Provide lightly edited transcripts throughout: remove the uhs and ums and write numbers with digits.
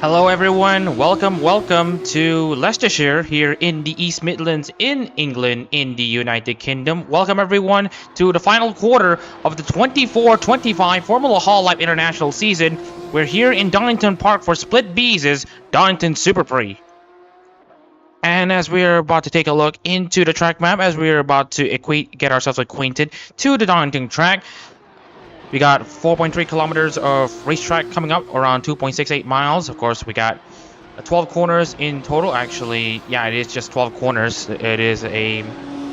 Hello everyone, welcome to Leicestershire here in the East Midlands in England in the United Kingdom. Welcome everyone to the final quarter of the 24-25 Formula Hololive International season. We're here in Donington Park for Split B's Donington Super Prix. And as we're about to take a look into the track map, as we're about to get ourselves acquainted to the Donington track, we got 4.3 kilometers of racetrack coming up, around 2.68 miles. Of course, we got 12 corners in total. Actually, yeah, it is just 12 corners. It is a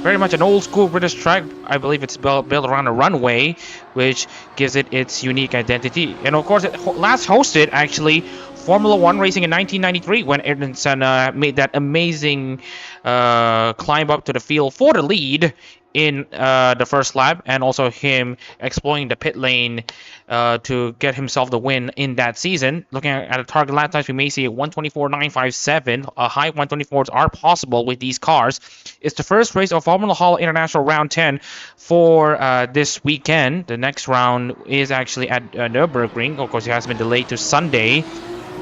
very much an old school British track. I believe it's built around a runway, which gives it its unique identity. And of course, it last hosted actually Formula One racing in 1993 when Ayrton Senna made that amazing climb up to the field for the lead in the first lap, and also him exploring the pit lane to get himself the win in that season. Looking at a target lap times, we may see a 124.957. High 124s are possible with these cars. It's the first race of Formula Hololive International Round 10 for this weekend. The next round is actually at Nürburgring. Of course, it has been delayed to Sunday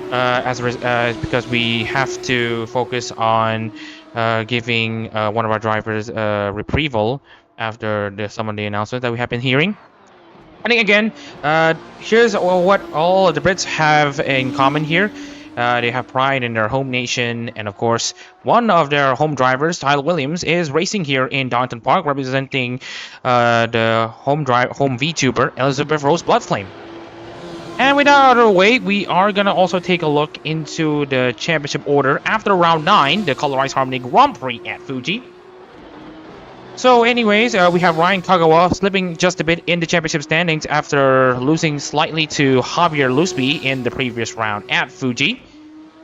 because we have to focus on giving one of our drivers reprieval after some of the announcements that we have been hearing. I think again, here's what all of the Brits have in common here. They have pride in their home nation, and of course, one of their home drivers, Tyler Williams, is racing here in Donington Park, representing the home VTuber Elizabeth Rose Bloodflame. And with that out of the way, we are going to also take a look into the championship order after round 9, the Colorized Harmony Grand Prix at Fuji. So anyways, we have Ryan Kagawa slipping just a bit in the championship standings after losing slightly to Javier Lusby in the previous round at Fuji.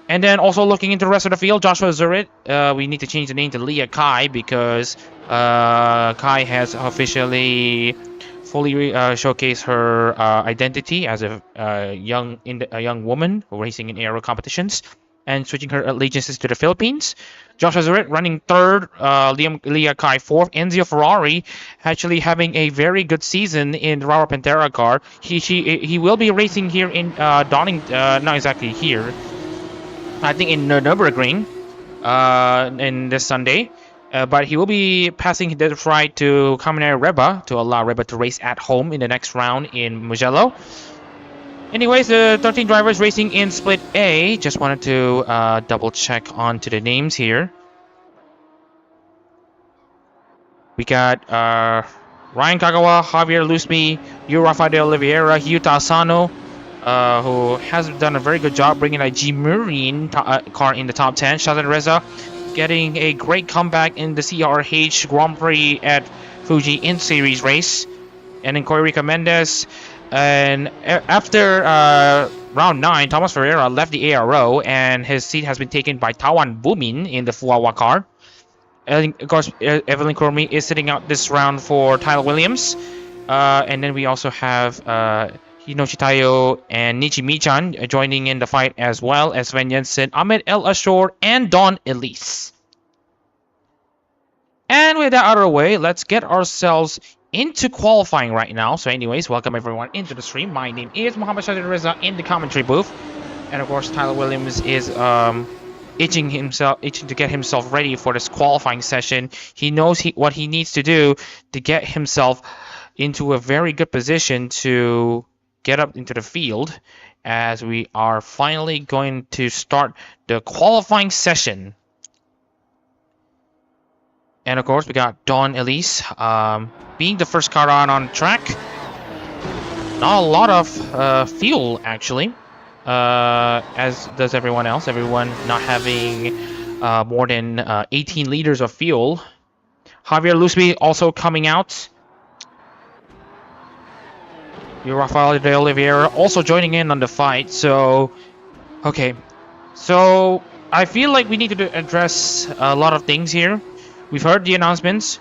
And then also looking into the rest of the field, Joshua Zurit, we need to change the name to Leah Kai because Kai has officially fully showcase her identity as a young woman racing in aero competitions and switching her allegiances to the Philippines. Joshua Zurit running third, Leah Kai fourth, Enzio Ferrari actually having a very good season in the Rawa Pantera car. He will be racing here in Donington, not exactly here, I think in Nürburgring in this Sunday. But he will be passing the right to Kaminari Reba to allow Reba to race at home in the next round in Mugello. Anyways, the 13 drivers racing in Split A. Just wanted to double check onto the names here. We got Ryan Kagawa, Javier Lusby, Rafael de Oliveira, Hyuta Asano, who has done a very good job bringing a Immergreen car in the top 10. Shazad Reza getting a great comeback in the CRH Grand Prix at Fuji in series race. And then Corey Rica Mendez. And after round 9, Thomas Ferreira left the ARO and his seat has been taken by Tawan Bumin in the Fuawa car. And of course, Evelyn Cormier is sitting out this round for Tyler Williams. And then we also have Hinoshi Tayo and Nichi Michan joining in the fight, as well as Sven Jensen, Ahmed El Ashor, and Don Elise. And with that out of the way, let's get ourselves into qualifying right now. So anyways, welcome everyone into the stream. My name is Muhammad Shazid Reza in the commentary booth. And of course, Tyler Williams is itching to get himself ready for this qualifying session. He knows what he needs to do to get himself into a very good position to get up into the field, as we are finally going to start the qualifying session. And of course, we got Don Elise being the first car on track. Not a lot of fuel, actually, as does everyone else. Everyone not having more than 18 liters of fuel. Javier Lusby also coming out. Rafael de Oliveira also joining in on the fight. So, okay. So, I feel like we need to address a lot of things here. We've heard the announcements.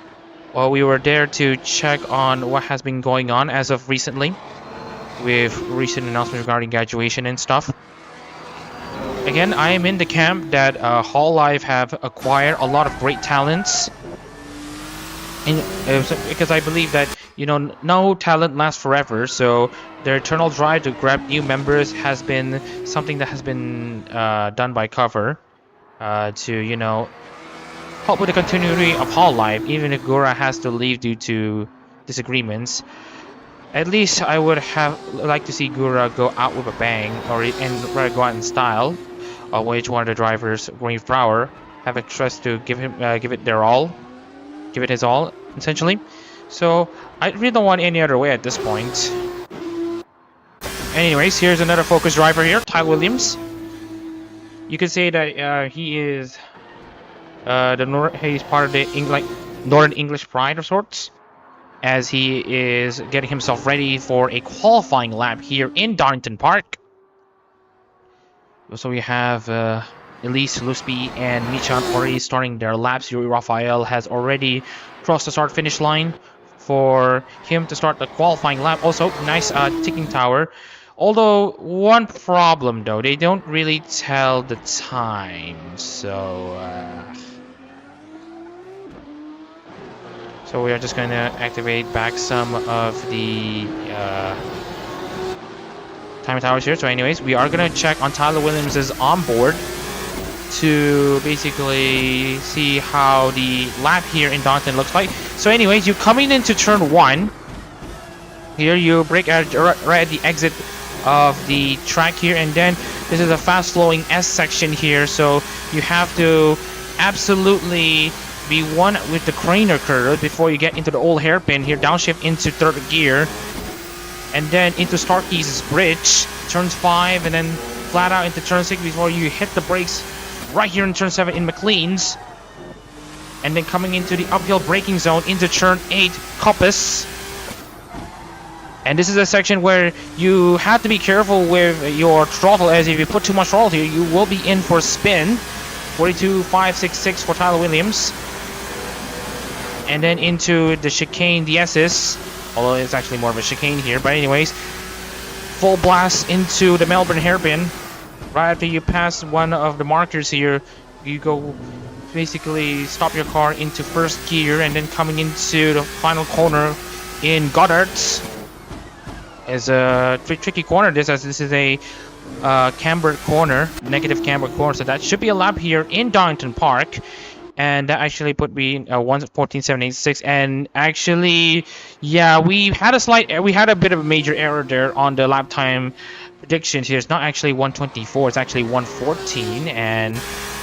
Well, we were there to check on what has been going on as of recently, with recent announcements regarding graduation and stuff. Again, I am in the camp that Hololive have acquired a lot of great talents. Because I believe that, you know, no talent lasts forever, so their eternal drive to grab new members has been something that has been done by Cover to, you know, help with the continuity of Hololive, even if Gura has to leave due to disagreements. At least I would have liked to see Gura go out with a bang, and rather go out in style, of which one of the drivers, Green Flower, have expressed to give it their all, give it his all, essentially. So I really don't want any other way at this point. Anyways, here's another focus driver here, Tyler Williams. You could say that he is he's part of the Northern English pride of sorts, as he is getting himself ready for a qualifying lap here in Donington Park. So we have Elise, Lusby, and Michan already starting their laps. Yuri Rafael has already crossed the start-finish line for him to start the qualifying lap. Also, nice ticking tower. Although, one problem though, they don't really tell the time, so we are just going to activate back some of the time towers here. So anyways, we are going to check on Tyler Williams' onboard to basically see how the lap here in Donington looks like. So anyways, you're coming into turn 1. Here you brake right at the exit of the track here, and then this is a fast flowing S section here, so you have to absolutely be one with the craner curve before you get into the old hairpin here, downshift into third gear, and then into Starkey's bridge, turns 5, and then flat out into turn 6 before you hit the brakes right here in turn 7 in McLean's, and then coming into the uphill braking zone into turn 8 Coppice. And this is a section where you have to be careful with your throttle, as if you put too much throttle here, you will be in for a spin. 42.566 for Tyler Williams. And then into the chicane DSS, although it's actually more of a chicane here. But anyways, full blast into the Melbourne hairpin. Right after you pass one of the markers here, you go basically stop your car into first gear, and then coming into the final corner in Goddard's. Is a tricky corner, as this is a cambered corner, negative cambered corner, so that should be a lap here in Donington Park, and that actually put me 1:14.786. And actually, yeah, we had a bit of a major error there on the lap time predictions here. It's not actually 1:24, it's actually 1:14, and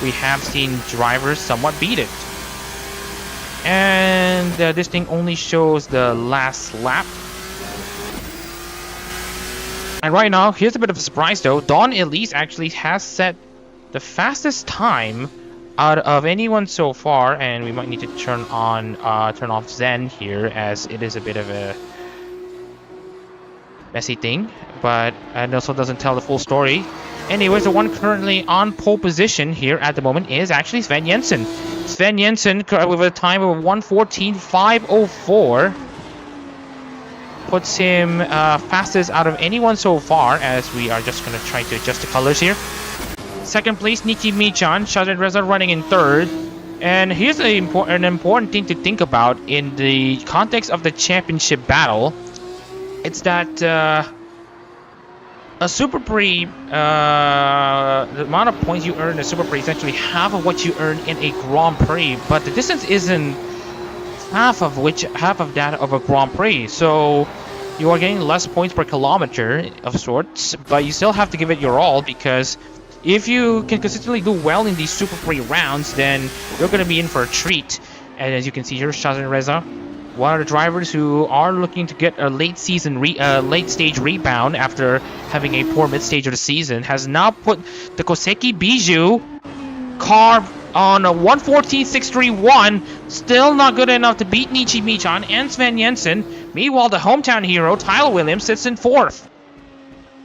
we have seen drivers somewhat beat it. And this thing only shows the last lap. And right now, here's a bit of a surprise though. Don Elise actually has set the fastest time out of anyone so far, and we might need to turn off Zen here, as it is a bit of a messy thing, but it also doesn't tell the full story. Anyways, the one currently on pole position here at the moment is actually Sven Jensen. Sven Jensen with a time of 1:14.504. Puts him fastest out of anyone so far, as we are just going to try to adjust the colors here. Second place, Niki Michan, Shazad Reza running in third. And here's an important thing to think about in the context of the championship battle. It's that a Super Prix, the amount of points you earn in a Super Prix is actually half of what you earn in a Grand Prix, but the distance isn't half of that of a Grand Prix, so you are getting less points per kilometer of sorts, but you still have to give it your all, because if you can consistently do well in these Super Prix rounds, then you're going to be in for a treat. And as you can see here, Shazan Reza, one of the drivers who are looking to get a late stage rebound after having a poor mid stage of the season, has now put the Koseki Bijou car on a 1:14.631, still not good enough to beat Nichi Michan and Sven Jensen. Meanwhile, the hometown hero, Tyler Williams, sits in fourth.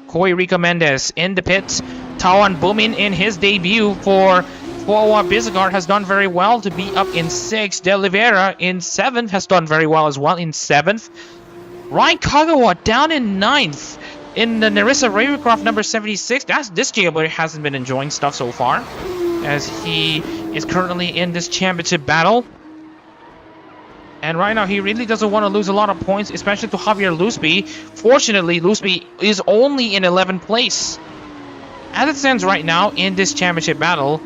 Koi Rico Mendez in the pits. Tawan Bumin in his debut for Fuawa Bizagard has done very well to be up in 6th. De Oliveira in 7th has done very well as well in 7th. Ryan Kagawa down in 9th. In the Narissa Ravencroft number 76, this jailbird hasn't been enjoying stuff so far, as he is currently in this championship battle. And right now, he really doesn't want to lose a lot of points, especially to Javier Lusby. Fortunately, Lusby is only in 11th place. As it stands right now in this championship battle,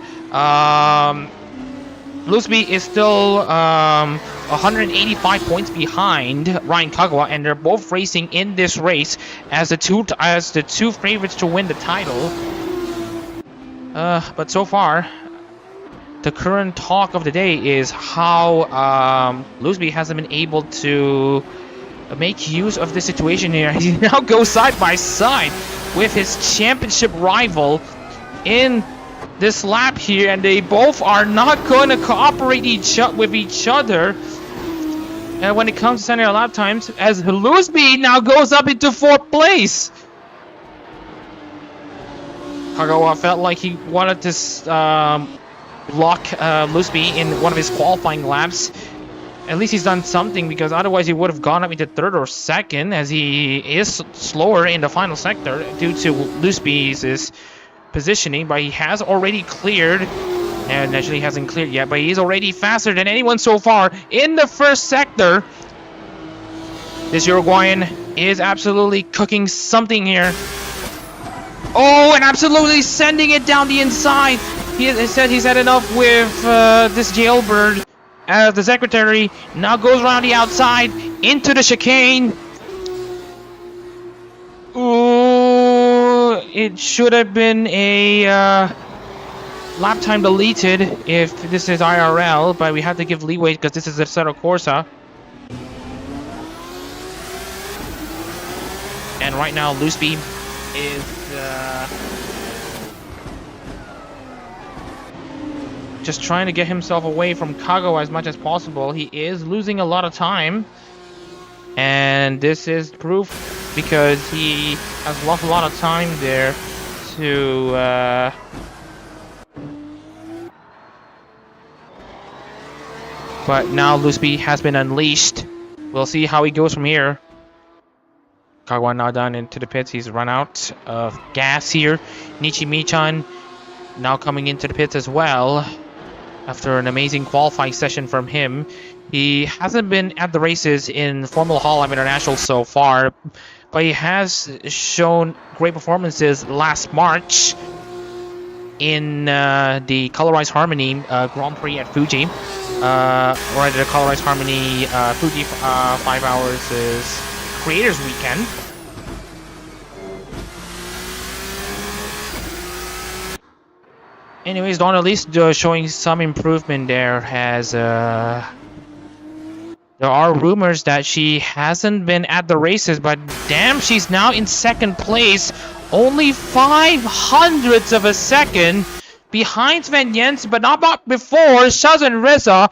Lusby is still 185 points behind Ryan Kagawa, and they're both racing in this race as the two favorites to win the title. But so far, the current talk of the day is how Lusby hasn't been able to make use of the situation here. He now goes side by side with his championship rival in this lap here, and they both are not going to cooperate with each other. And when it comes to center lap times, as Lusby now goes up into 4th place. Kagawa felt like he wanted to block Lusby in one of his qualifying laps. At least he's done something, because otherwise he would have gone up into 3rd or 2nd, as he is slower in the final sector due to Lusby's positioning. But he has already cleared, and actually he hasn't cleared yet, but he's already faster than anyone so far in the 1st sector. This Uruguayan is absolutely cooking something here. Oh, and absolutely sending it down the inside. He said he's had enough with this jailbird, as the secretary now goes around the outside into the chicane. Ooh, it should have been a lap time deleted if this is IRL, but we have to give leeway because this is Assetto Corsa. And right now, Lusby is just trying to get himself away from Kagawa as much as possible. He is losing a lot of time, and this is proof because he has lost a lot of time there to but now Lusby has been unleashed. We'll see how he goes from here. Kagawa now down into the pits. He's run out of gas here. Nichimichan now coming into the pits as well. After an amazing qualifying session from him. He hasn't been at the races in Formula Hololive International so far, but he has shown great performances last March in the Colorized Harmony Grand Prix at Fuji. Or the Colorized Harmony Fuji 5 Hours is Creators Weekend. Anyways, Don at least showing some improvement there, as there are rumors that she hasn't been at the races, but damn, she's now in 2nd place, only 0.05 of a second behind Sven Jensen, but not before Shazan Reza.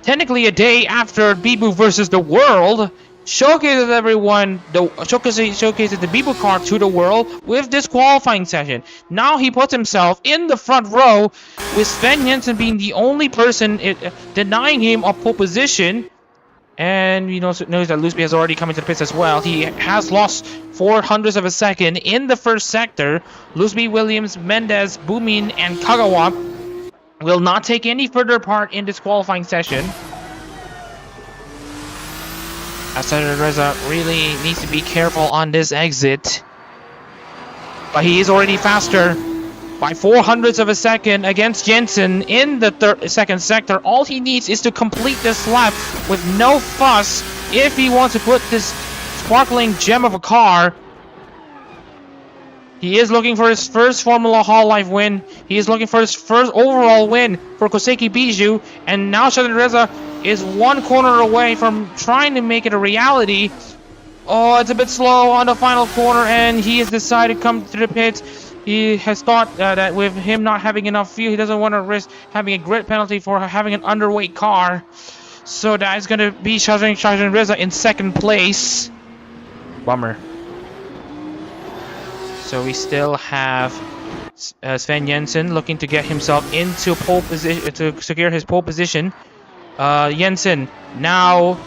Technically a day after Bibu versus the world, showcases everyone, showcases the Bibu car to the world with this qualifying session. Now he puts himself in the front row, with Sven Jensen being the only person denying him a pole position. And you know, knows that Lusby has already come into the pits as well. He has lost 0.04 of a second in the 1st sector. Lusby, Williams, Mendez, Bumin, and Kagawa will not take any further part in this qualifying session. Assetto Reza really needs to be careful on this exit. But he is already faster by 0.04 of a second against Jensen in the 2nd sector. All he needs is to complete this lap with no fuss if he wants to put this sparkling gem of a car. He is looking for his first Formula Hololive win. He is looking for his first overall win for Koseki Bijou. And now Shazan Reza is 1 corner away from trying to make it a reality. Oh, it's a bit slow on the final corner, and he has decided to come to the pits. He has thought that with him not having enough fuel, he doesn't want to risk having a grid penalty for having an underweight car. So that is going to be Shazan Reza in 2nd place. Bummer. So we still have Sven Jensen looking to get himself into pole position, to secure his pole position. Jensen now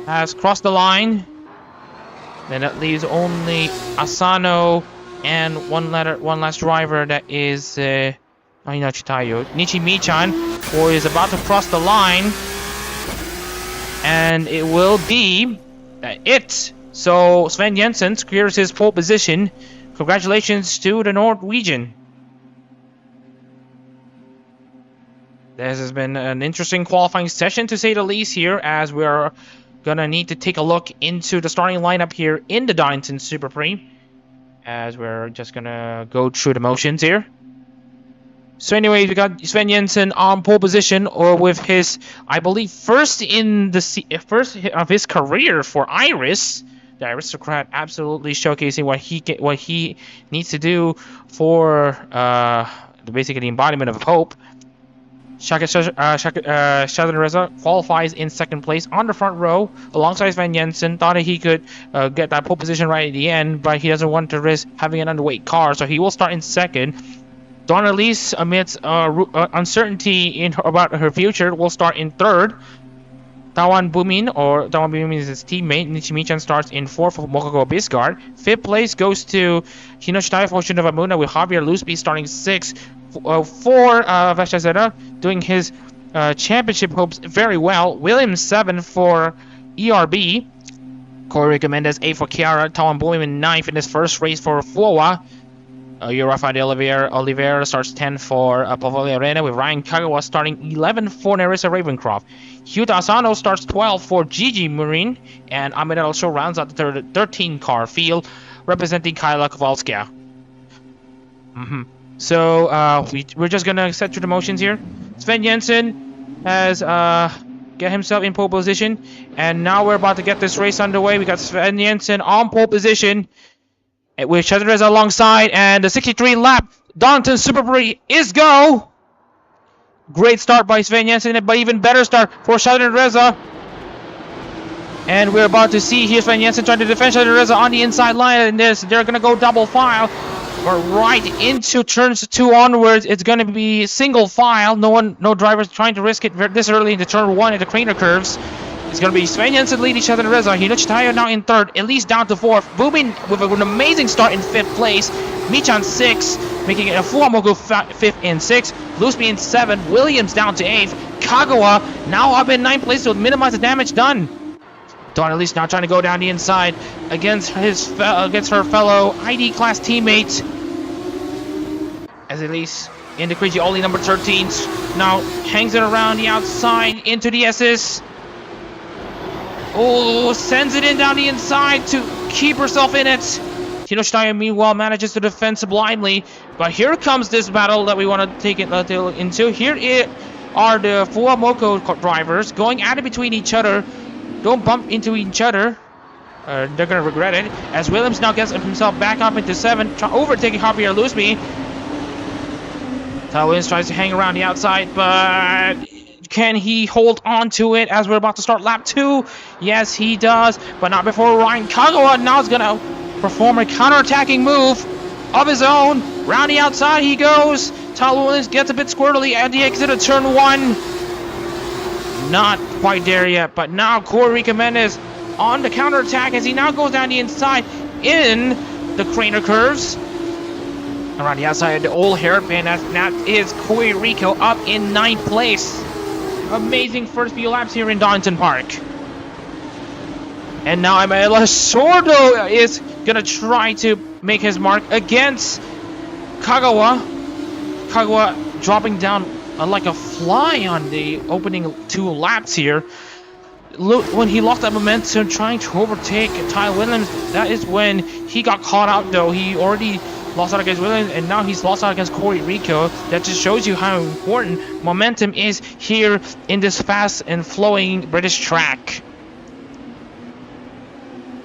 has crossed the line. Then that leaves only Asano and one last driver, that is Nichimichan, who is about to cross the line. And it will be it. So Sven Jensen secures his pole position. Congratulations to the Norwegian. This has been an interesting qualifying session, to say the least, here, as we're gonna need to take a look into the starting lineup here in the Donington Super Prix, as we're just gonna go through the motions here. So anyways, we got Sven Jensen on pole position, or with his, I believe, first of his career for Iris. The aristocrat absolutely showcasing what he needs to do for basically the embodiment of hope. Shadan Reza qualifies in second place on the front row alongside Sven Jensen. Thought that he could get that pole position right at the end, but he doesn't want to risk having an underweight car, so he will start in second. Donna Elise, amidst uncertainty about her future, will start in third. Tawan Bumin is his teammate. Nichimichan starts in fourth for Mokoko Bisgard. Fifth place goes to Hinoshita Fortune of Amuna, with Javier Lusby starting sixth. For Vashazera, doing his championship hopes very well. Williams 7 for ERB. Corey Mendes 8 for Chiara. Tawan Bumin 9th in his first race for Fuwa. Rafael de Oliveira starts 10 for Pavolia Arena, with Ryan Kagawa starting 11th for Nerissa Ravencroft. Hyuta Asano starts 12 for Gigi Marine, and Ahmed also rounds out the 13 car field, representing Kyla Kowalska. So we're just gonna set through the motions here. Sven Jensen has get himself in pole position, and now we're about to get this race underway. We got Sven Jensen on pole position, with Shadan alongside, and the 63 lap Donington Super Prix is go. Great start by Sven Jensen, but even better start for Shadan Reza. And we're about to see here Sven Jensen trying to defend Shadan Reza on the inside line, and they're gonna go double file. But right into turns 2 onwards, it's gonna be single file. No drivers trying to risk it this early into turn 1 into Craner curves. It's going to be Sven Jensen leading Shadan Reza. Hinochi Tayo now in third, Elise down to fourth. Bubin with an amazing start in fifth place. Michan 6th, making it a Fuwamoku 5th and 6th. Lusby in 7th. Williams down to 8th. Kagawa now up in 9th place to minimize the damage done. Don Elise now trying to go down the inside against her fellow ID class teammate. As Elise in the crazy Oli number 13 now hangs it around the outside into the SS. Oh, sends it in down the inside to keep herself in it. Hinoshita meanwhile manages to defend sublimely, but here comes this battle that we want to take it into. Here are the Fuwamoko drivers going at it between each other. Don't bump into each other. They're gonna regret it. As Williams now gets himself back up into 7th, overtaking Javier Lusby. Tyler Williams tries to hang around the outside, but can he hold on to it as we're about to start lap 2? Yes, he does, but not before Ryan Kagawa now is gonna perform a counter-attacking move of his own. Round the outside he goes. Tyler Williams gets a bit squirrely at the exit of turn 1. Not quite there yet, but now Corey Mendes on the counter-attack as he now goes down the inside in the Craner curves. Around the outside of the old hairpin, that is Corey Rico up in 9th place. Amazing first few laps here in Donington Park. And now Emmanuel Sordo is gonna try to make his mark against Kagawa. Kagawa dropping down like a fly on the opening 2 laps here. When he lost that momentum trying to overtake Tyler Williams, that is when he got caught out though. He already lost out against Williams, and now he's lost out against Corey Rico. That just shows you how important momentum is here in this fast and flowing British track.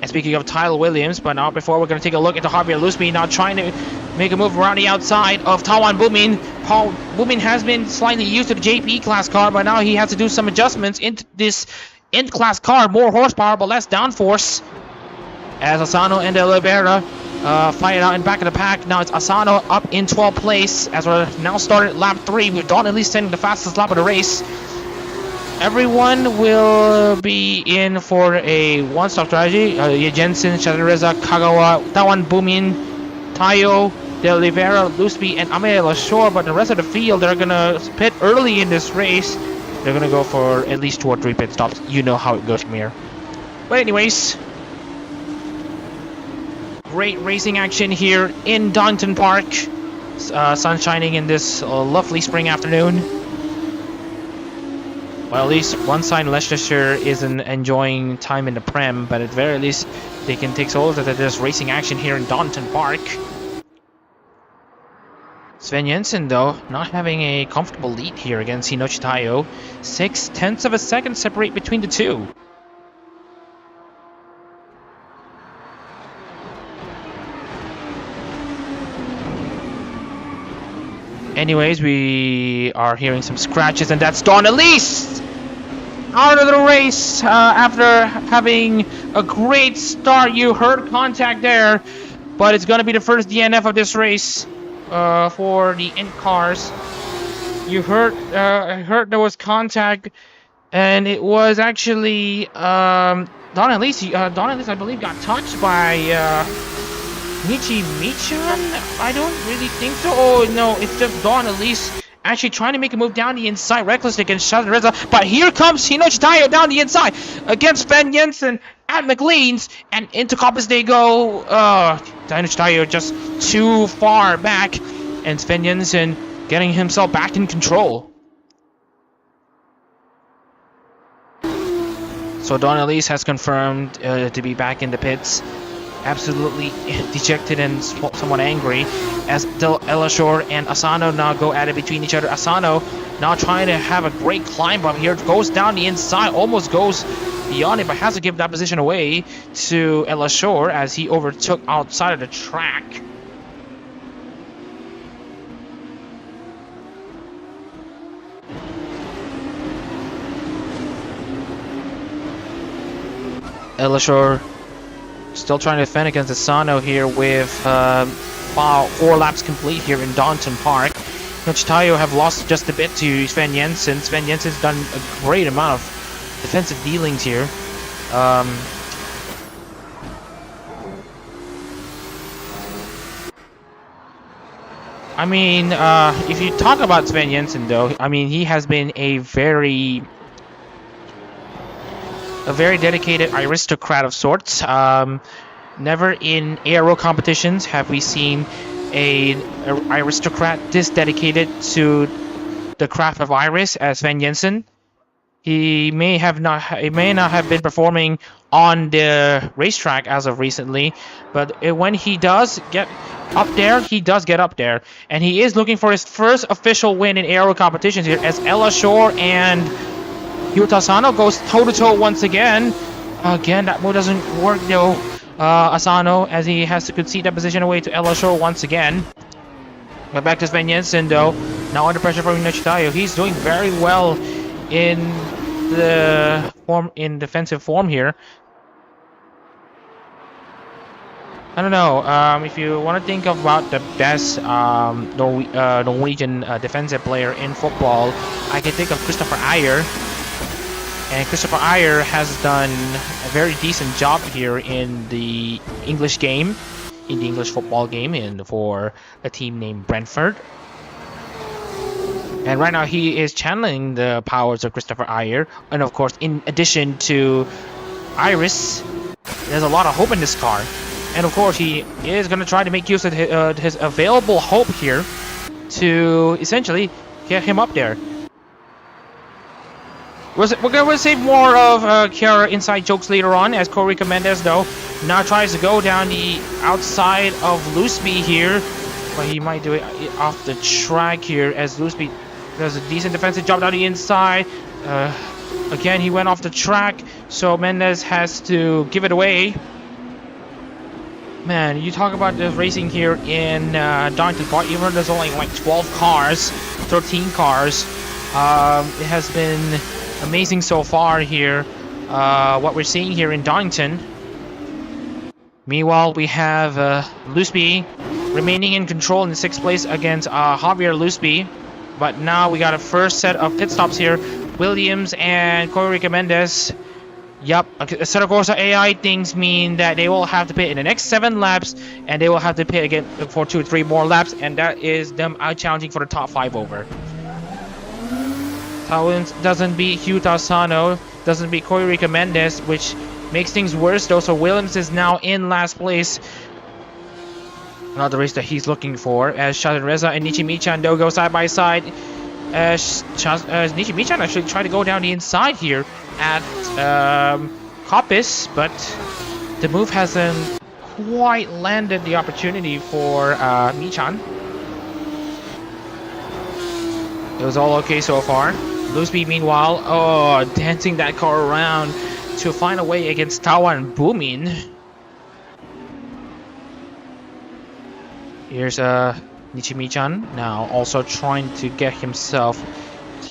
And speaking of Tyler Williams, but now before we're going to take a look at the Javier Lusby now trying to make a move around the outside of Tawan Bumin. Paul Bumin has been slightly used to the JP class car, but now he has to do some adjustments into this Int class car. More horsepower, but less downforce. As Asano and Oliveira fight it out in back of the pack. Now it's Asano up in 12th place as we're now started lap 3 with Don at least sending the fastest lap of the race. Everyone will be in for a one-stop strategy. Jensen, Shadareza, Kagawa, Tawan Bumin, Tayo, De Oliveira, Lusby, and Amel Ashore. But the rest of the field, they're going to pit early in this race. they're gonna go for at least 2 or 3 pit stops. You know how it goes from here. But anyways, great racing action here in Donington Park. Sun shining in this lovely spring afternoon. Well, at least one side, Leicestershire isn't enjoying time in the Prem, but at the very least, they can take solace that there's racing action here in Donington Park. Sven Jensen, though, not having a comfortable lead here against Hinochi Tayo. 0.6 of a second separate between the two. Anyways, we are hearing some scratches, and that's Don Elise out of the race after having a great start. You heard contact there, but it's going to be the first DNF of this race for the Carz. You heard, I heard there was contact, and it was actually Don Elise. Don Elise, I believe, got touched by Michi Michan? I don't really think so. Oh no, it's just Don Elise actually trying to make a move down the inside recklessly against Reza. But here comes Hinochi Tayo down the inside against Sven Jensen at McLean's, and into Coppice they go. Hinochi Tayo just too far back, and Sven Jensen getting himself back in control. So Don Elise has confirmed to be back in the pits. Absolutely dejected and somewhat angry as Del Elashore and Asano now go at it between each other. Asano now trying to have a great climb up here, goes down the inside, almost goes beyond it, but has to give that position away to Elashore as he overtook outside of the track. Elashore still trying to defend against Asano here with 4 laps complete here in Donington Park. Hinochi Tayo have lost just a bit to Sven Jensen. Sven Jensen's done a great amount of defensive dealings here. I mean, if you talk about Sven Jensen though, I mean, he has been a very dedicated aristocrat of sorts. Never in aero competitions have we seen an aristocrat this dedicated to the craft of Iris as Sven Jensen. He may not have been performing on the racetrack as of recently, but when he does get up there, he does get up there, and he is looking for his first official win in aero competitions here as Elashore and Yuta Asano goes toe-to-toe once again. Again, that move doesn't work though. Asano, as he has to concede that position away to Elashore once again. But back to Sven Jensen though. Now under pressure from Hinochi Tayo. He's doing very well in the defensive form here. I don't know. If you want to think about the best Norwegian defensive player in football, I can think of Christopher Ayer. And Christopher Ayer has done a very decent job here in the English game, in the English football game, and for a team named Brentford. And right now he is channeling the powers of Christopher Ayer. And of course, in addition to Iris, there's a lot of hope in this car. And of course, he is going to try to make use of his available hope here to essentially get him up there. We're going to save more of Kiara inside jokes later on, as Corey Mendes though now tries to go down the outside of Looseby here, but he might do it off the track here as Looseby does a decent defensive job down the inside. Again, he went off the track, so Mendes has to give it away. Man, you talk about the racing here in Donington Park, even though there's only like 12 cars, 13 cars. It has been amazing so far here, what we're seeing here in Donington. Meanwhile, we have Looseby remaining in control in the 6th place against Javier Looseby. But now we got a first set of pit stops here. Williams and Corey Mendes. Yup, Assetto Corsa AI things mean that they will have to pit in the next 7 laps, and they will have to pit again for 2 or 3 more laps, and that is them out challenging for the top 5 over. Tyler Williams doesn't beat Hugh Tassano, doesn't beat Koirica Mendes, which makes things worse though. So Williams is now in last place. Not the race that he's looking for, as Shazin Reza and Nishi Michan do go side by side. Nishi Michan actually tried to go down the inside here at Coppice, but the move hasn't quite landed the opportunity for Michan. It was all okay so far. Lusby, meanwhile, dancing that car around to find a way against Tawa and Bumin. Here's Nichimi-chan now also trying to get himself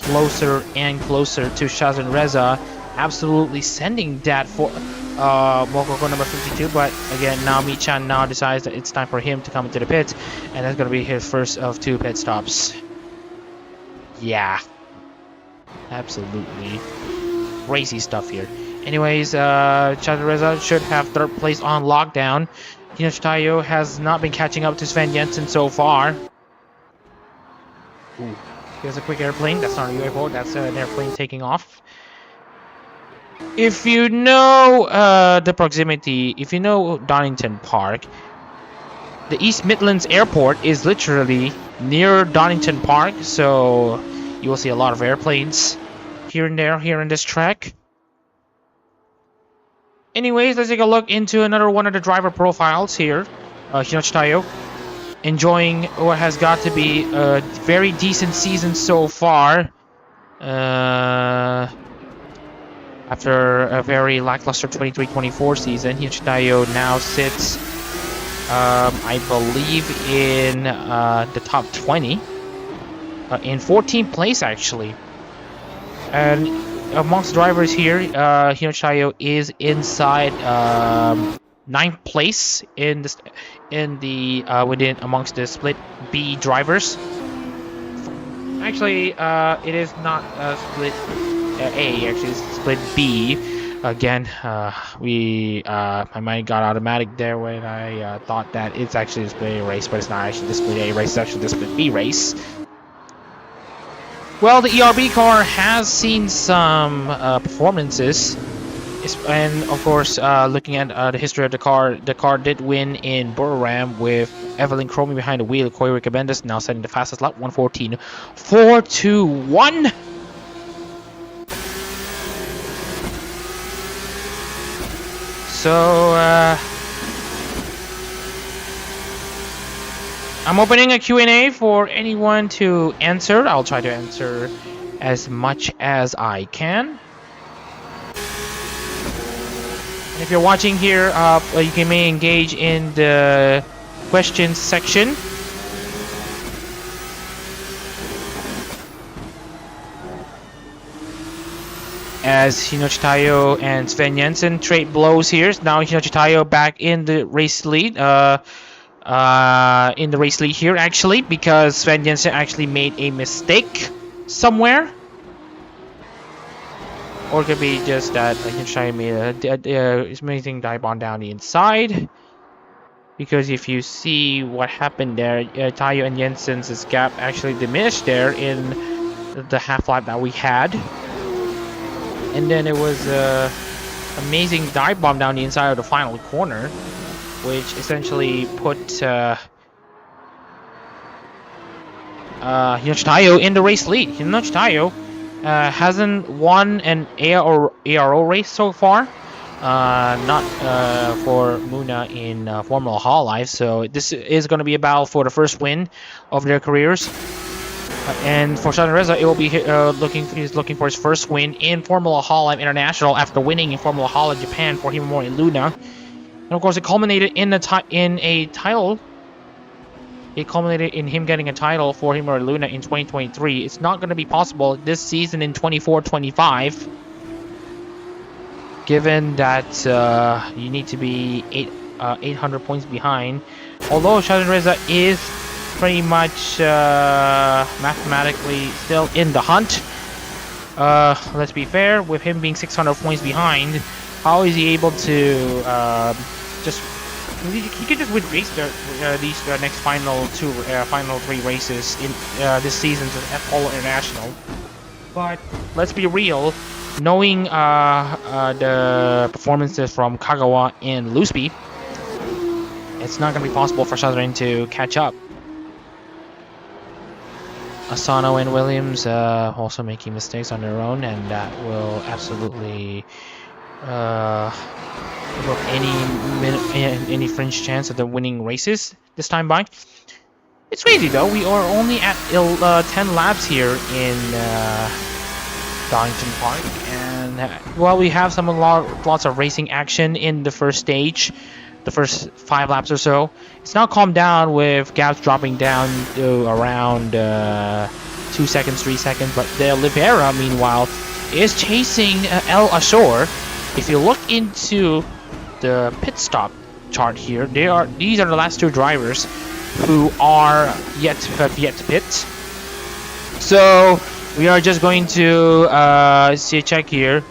closer and closer to Shazin Reza. Absolutely sending that for Mokoko number 52, but again now Michan now decides that it's time for him to come into the pit, and that's going to be his first of 2 pit stops. Yeah, absolutely crazy stuff here. Anyways, Shazin Reza should have 3rd place on lockdown. Hinoshi Taiyo has not been catching up to Sven Jensen so far. Ooh, here's a quick airplane. That's not a UFO, that's an airplane taking off. If you know the proximity, if you know Donington Park, the East Midlands Airport is literally near Donington Park, so you will see a lot of airplanes here and there here in this track. Anyways, let's take a look into another one of the driver profiles here. Hinoshi Taiyo enjoying what has got to be a very decent season so far. After a very lackluster 23-24 season, Hinoshi Taiyo now sits, I believe, in the top 20. In 14th place, actually. And amongst drivers here, Hinoshi Taiyo is inside 9th place in the amongst the split B drivers. Actually, it is not split A. Actually, it's split B. Again, my mind got automatic there when I thought that it's actually the split A race, but it's not actually the split A race. It's actually the split B race. Well, the ERB car has seen some performances, and of course, looking at the history of the car did win in Buriram with Evelyn Cromie behind the wheel. Koirica Mendes now setting the fastest lap, 1:14.421. So, I'm opening a Q&A for anyone to answer. I'll try to answer as much as I can. And if you're watching here, you may engage in the questions section. As Hinoshi Taiyo and Sven Jensen trade blows here. Now Hinoshi Taiyo back in the race lead. Here actually, because Sven Jensen actually made a mistake somewhere, or it could be just that Hinoshi Taiyo made is amazing dive bomb down the inside. Because if you see what happened there, Taiyo and Jensen's gap actually diminished there in the half lap that we had, and then it was amazing dive bomb down the inside of the final corner, which essentially put Hinoshi Taiyo in the race lead. Hinoshi Taiyo hasn't won an ARO race so far, not for Muna in Formula Hololive, so this is going to be a battle for the first win of their careers. And for Shazin Reza, it will be he's looking for his first win in Formula Hololive International after winning in Formula Hololive Japan for Himomori Luna. And of course, it culminated in a title. It culminated in him getting a title for Himomori Luna in 2023. It's not going to be possible this season in 24-25, given that you need to be 800 points behind. Although Shazin Reza is pretty much mathematically still in the hunt. Let's be fair, with him being 600 points behind, how is he able to he could just win race these next final 3 races in this season's F Polo International. But let's be real, knowing the performances from Kagawa and Lusby, it's not going to be possible for Southern to catch up. Asano and Williams also making mistakes on their own, and that will absolutely give up any fringe chance of the winning races this time by. It's crazy though, we are only at 10 laps here in Donington Park, and while we have lots of racing action in the first stage, the first 5 laps or so, it's now calmed down with gaps dropping down to around 2 seconds, 3 seconds, but the Oliveira, meanwhile, is chasing El Ashore. If you look into the pit stop chart here, these are the last 2 drivers who have yet to pit. So we are just going to see a check here.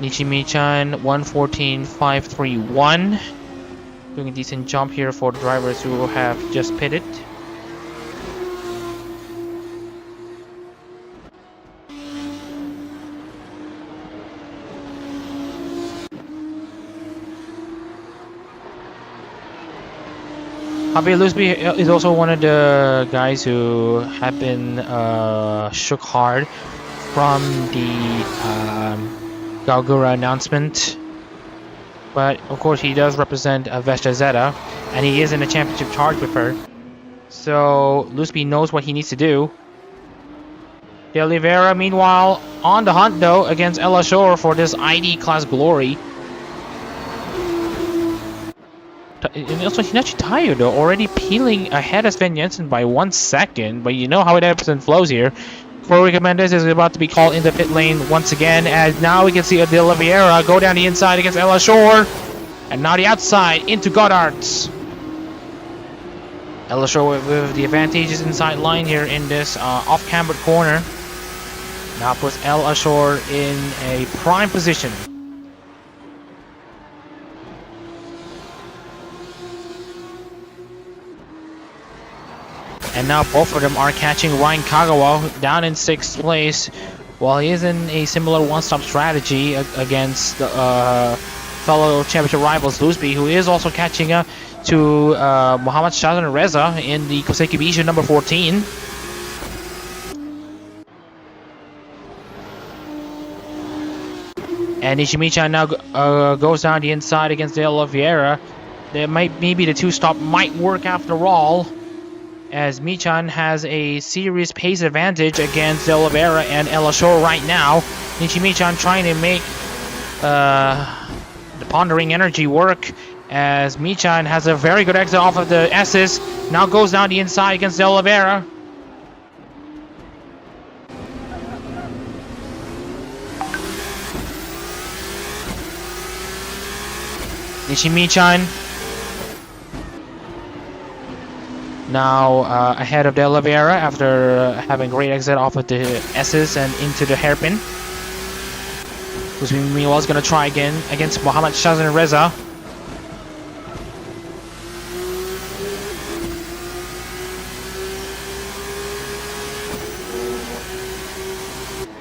Nichimi-chan 1:14.531, doing a decent jump here for the drivers who have just pitted. Javier Lusby is also one of the guys who have been shook hard from the Gaogura announcement, but of course he does represent Vestia Zeta, and he is in a championship charge with her, so Lusby knows what he needs to do. De Oliveira, meanwhile, on the hunt though against El Ashore for this ID class glory. And also Hinachi Tayo though, already peeling ahead of Sven Jensen by 1 second, but you know how it ebbs and flows here. Corey Mendes is about to be called in the pit lane once again, as now we can see De Oliveira go down the inside against El Ashore, and now the outside into Goddard's. El Ashore with the advantages inside line here in this off-cambered corner. Now puts El Ashore in a prime position. And now both of them are catching Ryan Kagawa down in 6th place, while he is in a similar one-stop strategy against fellow championship rivals Lusby, who is also catching up to Muhammad Shazan Reza in the Koseki Bishu number 14. And Ishimi-chan now goes down the inside against De Oliveira. Maybe the 2-stop might work after all, as Michan has a serious pace advantage against De Oliveira and El Ashore right now. Nichimi-chan trying to make the pondering energy work, as Michan has a very good exit off of the S's. Now goes down the inside against De Oliveira. Nichimi-chan now ahead of De Oliveira after having great exit off of the S's and into the hairpin. Which meanwhile is going to try again against Muhammad Shazan Reza.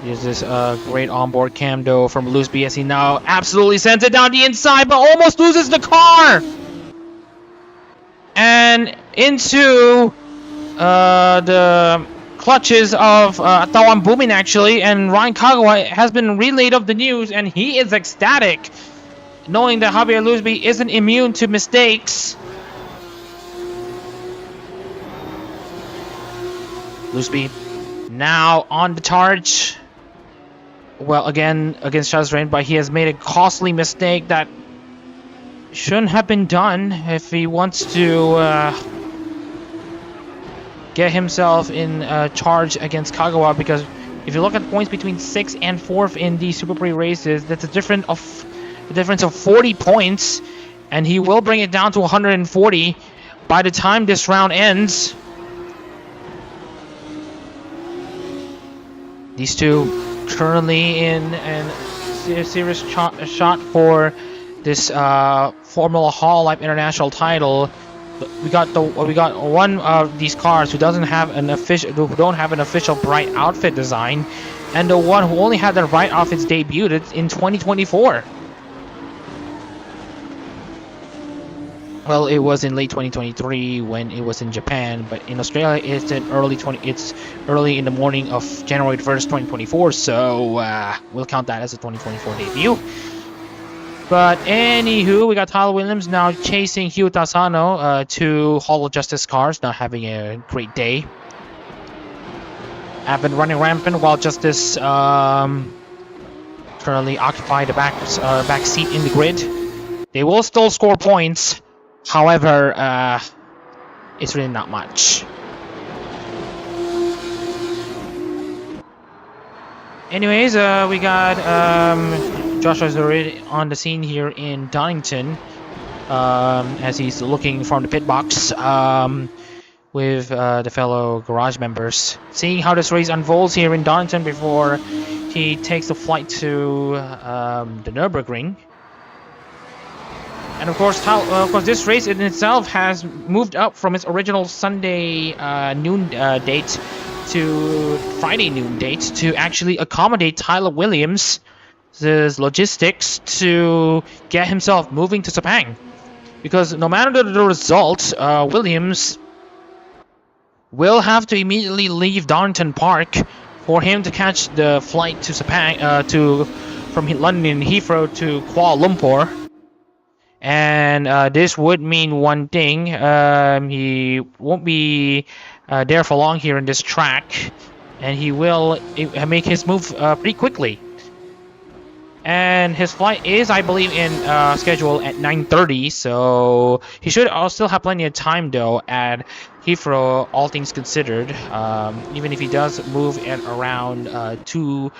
Here's this great onboard cam though from Lusby, as he now absolutely sends it down the inside, but almost loses the car! And into the clutches of Tawan Boomin actually, and Ryan Kagawa has been relayed of the news, and he is ecstatic, knowing that Javier Lusby isn't immune to mistakes. Lusby now on the charge. Well, again against Shazrain, but he has made a costly mistake that shouldn't have been done if he wants to get himself in charge against Kagawa, because if you look at points between 6th and 4th in the Super Pre races, that's a difference of 40 points, and he will bring it down to 140 by the time this round ends. These two currently in an serious shot for this Formula Hololive International title. We got one of these cars who don't have an official bright outfit design, and the one who only had their bright outfits debuted in 2024. Well, it was in late 2023 when it was in Japan, but in Australia it's early in the morning of January 1st, 2024. So we'll count that as a 2024 debut. But anywho, we got Tyler Williams now chasing Hyuta Asano, two Holo Justice cars, not having a great day. Have been running rampant while Justice currently occupy the back seat in the grid. They will still score points, however, it's really not much. Anyways, we got Joshua's already on the scene here in Donington, as he's looking from the pit box with the fellow garage members, seeing how this race unfolds here in Donington before he takes the flight to the Nürburgring. And of course, this race in itself has moved up from its original Sunday noon date to Friday noon date to actually accommodate Tyler Williams' logistics to get himself moving to Sepang. Because no matter the result, Williams will have to immediately leave Donington Park for him to catch the flight to Sepang, from London Heathrow to Kuala Lumpur. And this would mean one thing: he won't be there for long here in this track, and he will make his move pretty quickly. And his flight is, I believe, in schedule at 9:30, so he should still have plenty of time though at Heathrow, all things considered. Even if he does move at around 4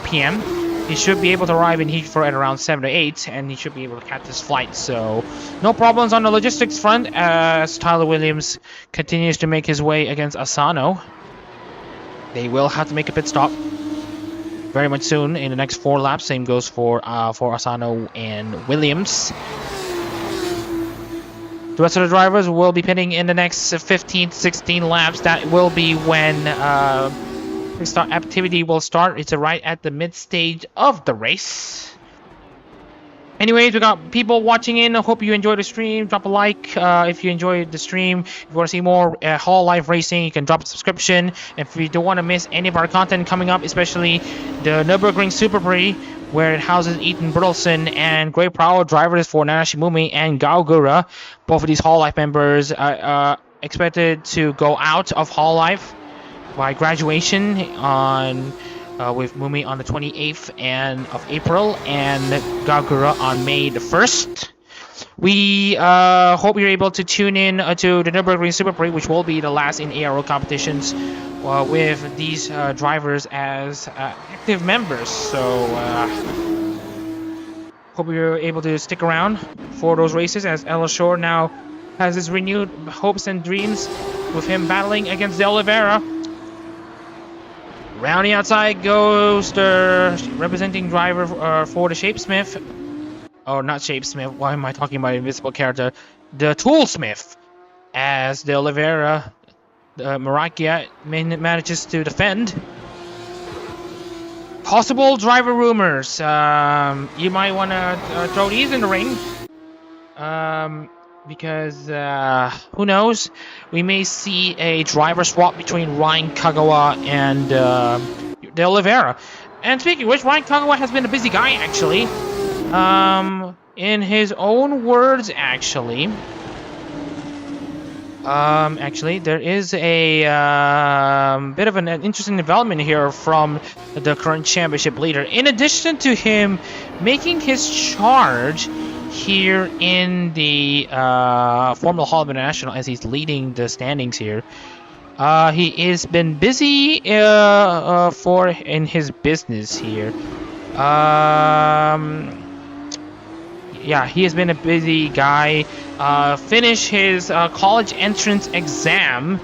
p.m. he should be able to arrive in Heathrow at around 7 or 8, and he should be able to catch this flight. So no problems on the logistics front as Tyler Williams continues to make his way against Asano. They will have to make a pit stop very much soon in the next 4 laps. Same goes for Asano and Williams. The rest of the drivers will be pitting in the next 15 to 16 laps. That will be when activity will start. It's right at the mid stage of the race. Anyways, we got people watching in. I hope you enjoyed the stream. Drop a like if you enjoyed the stream. If you want to see more Hololive racing, you can drop a subscription. If you don't want to miss any of our content coming up, especially the Nürburgring Super Prix, where it houses Ethan Bertelsen and great power drivers for Nana Shimumi and Gaogura. Both of these Hololive members are expected to go out of Hololive by graduation on with Mumi on the 28th of April and Gaogura on May the 1st. We hope you're able to tune in to the Nürburgring Super Prix, which will be the last in ARO competitions with these drivers as active members. So hope you're able to stick around for those races, as Ella Shore now has his renewed hopes and dreams with him battling against De Oliveira. Round the outside goes the representing driver for the Shapesmith. Oh, not Shapesmith. Why am I talking about invisible character? The Toolsmith. As De Oliveira, Marakia manages to defend. Possible driver rumors. You might want to throw these in the ring. Because who knows? We may see a driver swap between Ryan Kagawa and De Oliveira. And speaking of which, Ryan Kagawa has been a busy guy, actually. In his own words, actually, there is a bit of an interesting development here from the current championship leader. In addition to him making his charge here in the Formula Hololive International as he's leading the standings here, he has been busy in his business here. Yeah, he has been a busy guy. Finished his college entrance exam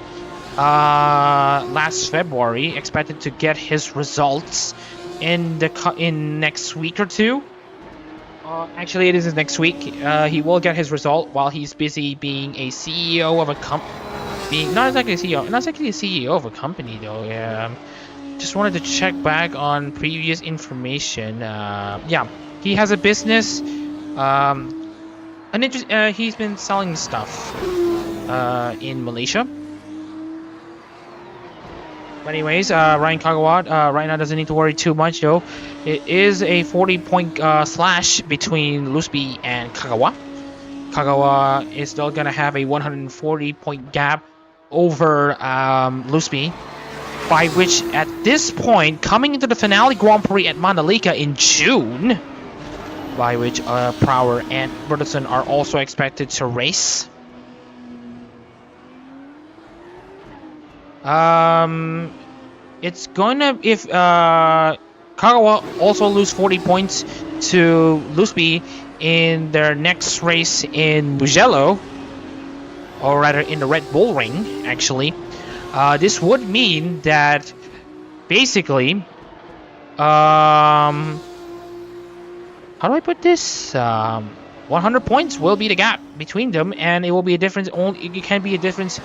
last February. Expected to get his results in next week or two. Actually, it is next week. He will get his result while he's busy being a CEO of a not exactly a CEO of a company though. Yeah. Just wanted to check back on previous information. Yeah, he has a business. He's been selling stuff in Malaysia. But anyways, Ryan Kagawa right now doesn't need to worry too much though. It is a 40-point slash between Lusby and Kagawa. Kagawa is still gonna have a 140-point gap over Lusby, by which at this point, coming into the finale Grand Prix at Mandalika in June, by which Prower and Bertelsen are also expected to race. It's gonna, if Kagawa also lose 40 points to Lusby in their next race in Mugello, or rather in the Red Bull Ring, actually, this would mean that basically, how do I put this? 100 points will be the gap between them, and it will be a difference. It can be a difference.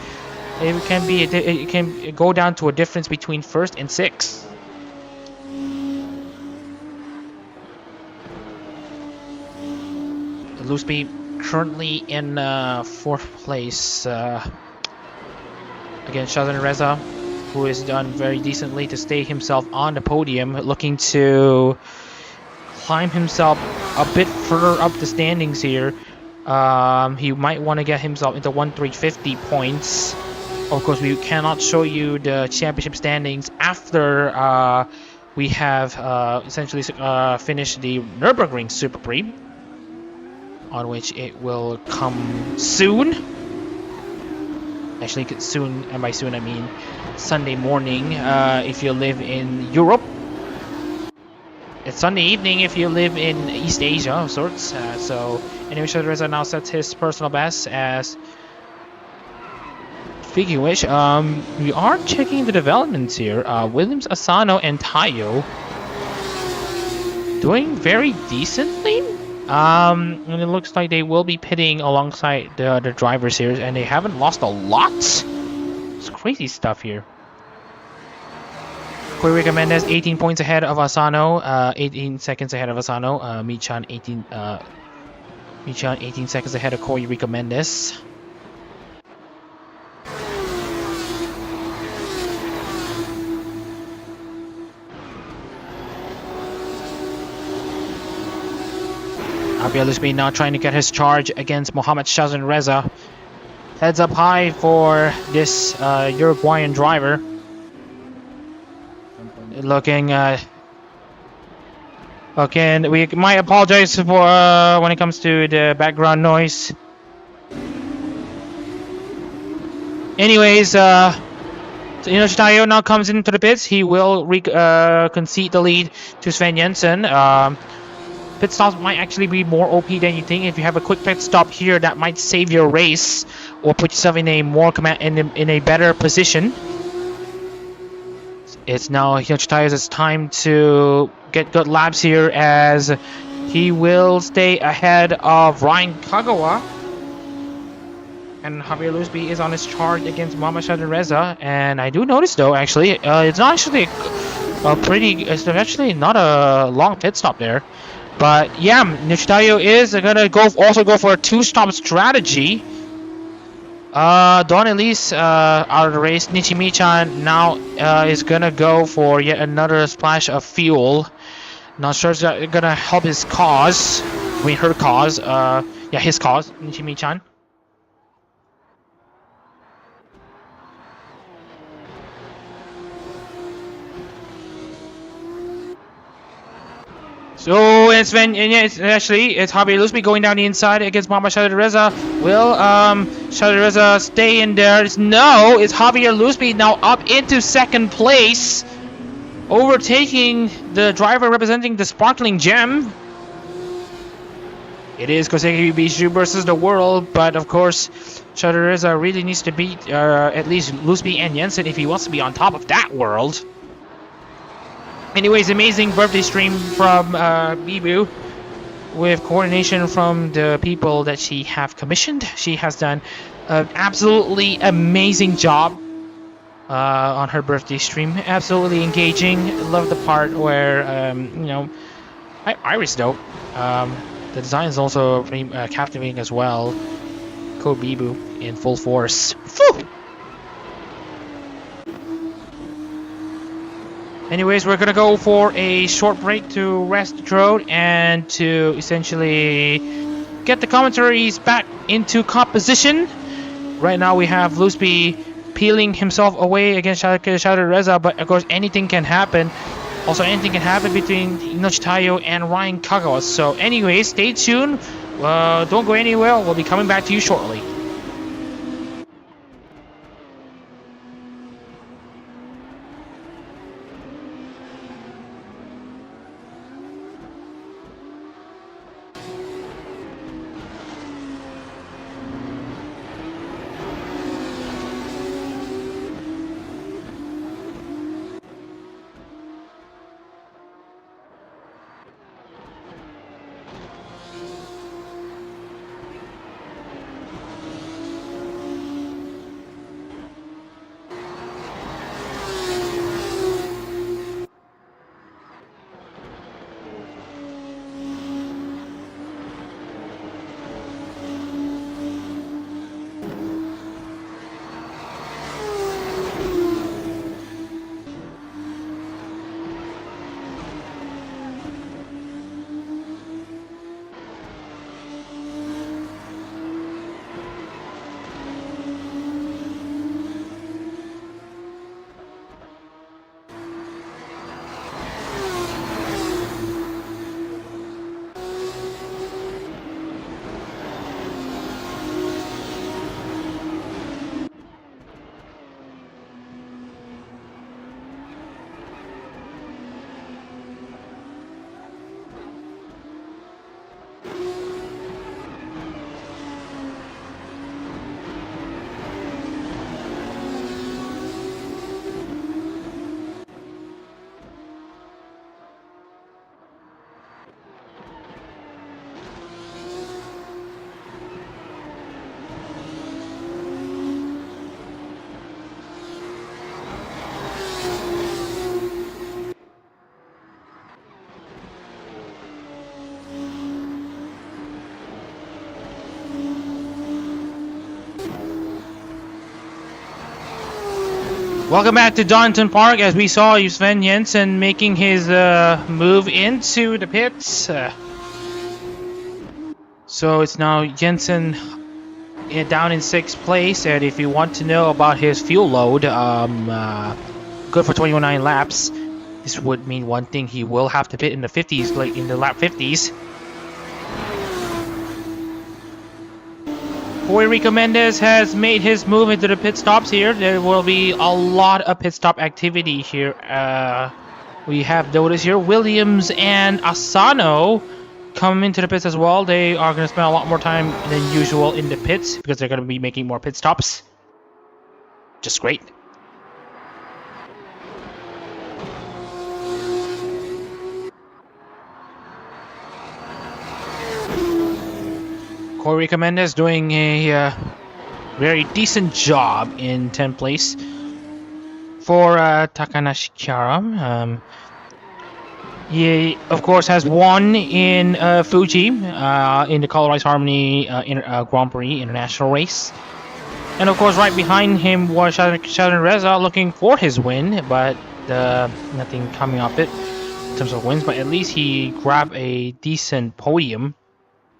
It can go down to a difference between first and sixth. Lusby currently in fourth place against Shazan Reza, who has done very decently to stay himself on the podium, looking to climb himself a bit further up the standings here. He might want to get himself into 1350 points. Of course, we cannot show you the championship standings after we have essentially finished the Nürburgring Super Prix, on which it will come soon. Actually, soon, and by soon I mean Sunday morning if you live in Europe. It's Sunday evening if you live in East Asia of sorts. So anyway, Reza now sets his personal best as... Speaking of which, we are checking the developments here. Williams, Asano, and Tayo doing very decently. And it looks like they will be pitting alongside the drivers here, and they haven't lost a lot. It's crazy stuff here. Corey Mendez 18 points ahead of Asano, 18 seconds ahead of Asano. Michan 18 seconds ahead of Corey Mendez. Lusby now trying to get his charge against Mohamed Shazan Reza. Heads up high for this Uruguayan driver. Looking, okay, we might apologize for when it comes to the background noise. Anyways, so Inoshi Tayo now comes into the pits. He will concede the lead to Sven Jensen. Pit stops might actually be more OP than you think. If you have a quick pit stop here, that might save your race or put yourself in a more in a better position. It's now Inoshi Tayo's time to get good laps here, as he will stay ahead of Ryan Kagawa. And Javier Lusby is on his charge against Mohamed Shazan Reza. And I do notice though, actually, it's not actually it's actually not a long pit stop there. But yeah, Inoshi Tayo is gonna also go for a two-stop strategy. Don Elise out of the race. Nichimi-chan now is gonna go for yet another splash of fuel. Not sure it's gonna help his cause. I mean her cause. Yeah, his cause. Nichimi-chan. So it's Javier Lusby going down the inside against Mohamed Shazan Reza. Will Shazan Reza stay in there? No, it's Javier Lusby now up into second place, overtaking the driver representing the Sparkling Gem. It is Koseki Bishu versus the world, but of course Shazan Reza really needs to beat at least Lusby and Jensen if he wants to be on top of that world. Anyways, amazing birthday stream from Bibu, with coordination from the people that she have commissioned. She has done an absolutely amazing job on her birthday stream. Absolutely engaging. Love the part where Iris though. The design is also pretty captivating as well. Code Bibu in full force. Phew! Anyways, we're gonna go for a short break to rest the throat and to essentially get the commentaries back into composition. Right now we have Lusby peeling himself away against Shadow Reza, but of course anything can happen. Also, anything can happen between Inochi Tayo and Ryan Kagawa. So anyways, stay tuned. Don't go anywhere. We'll be coming back to you shortly. Welcome back to Donington Park, as we saw Sven Jensen making his move into the pits. So it's now Jensen down in 6th place, and if you want to know about his fuel load, good for 29 laps. This would mean one thing: he will have to pit in the 50s, like in the lap 50s. Rico Mendes has made his move into the pit stops here. There will be a lot of pit stop activity here. We have noticed here Williams and Asano come into the pits as well. They are going to spend a lot more time than usual in the pits because they're going to be making more pit stops. Just great. Rico Mendes doing a very decent job in 10th place. For Takanashi Kiara, he of course has won in Fuji in the Color Ice Harmony Grand Prix International race. And of course right behind him was Sharon Reza looking for his win, but nothing coming up it in terms of wins. But at least he grabbed a decent podium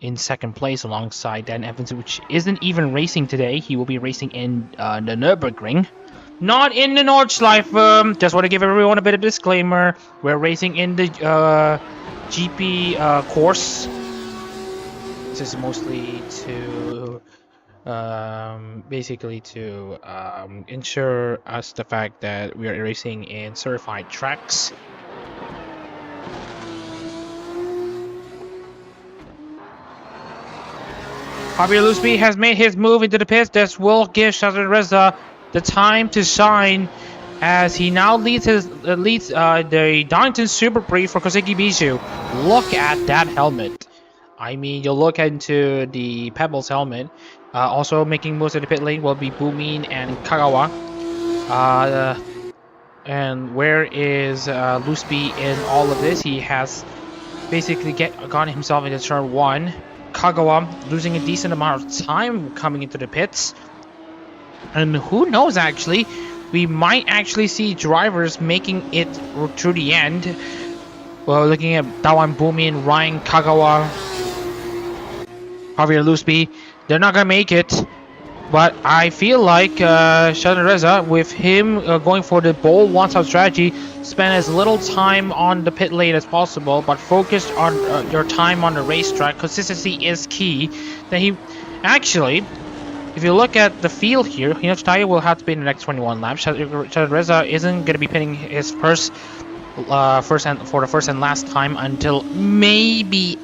in 2nd place alongside Dan Evans, which isn't even racing today. He will be racing in the Nürburgring, not in the Nordschleife. Just want to give everyone a bit of disclaimer. We're racing in the GP course. This is mostly to basically to ensure us the fact that we are racing in certified tracks. Javier Lusby has made his move into the pits. This will give Sharon Reza the time to shine as he now leads the Donington Super Prix for Koseki Bijou. Look at that helmet. I mean, you look into the Pebbles helmet. Also making moves at the pit lane will be Bumin and Kagawa. And where is Lusby in all of this? He has basically gotten himself into turn 1. Kagawa losing a decent amount of time coming into the pits. And who knows, actually, we might actually see drivers making it through the end. Well, looking at Dawan Bumin, Ryan Kagawa, Javier Lusby, they're not gonna make it. But I feel like Sheldon Reza, with him going for the bold one-stop strategy, spend as little time on the pit lane as possible, but focused on your time on the racetrack. Consistency is key. Then he actually, if you look at the field here, Hinachitayo will have to be in the next 21 laps. Sheldon Reza isn't going to be pitting his for the first and last time until maybe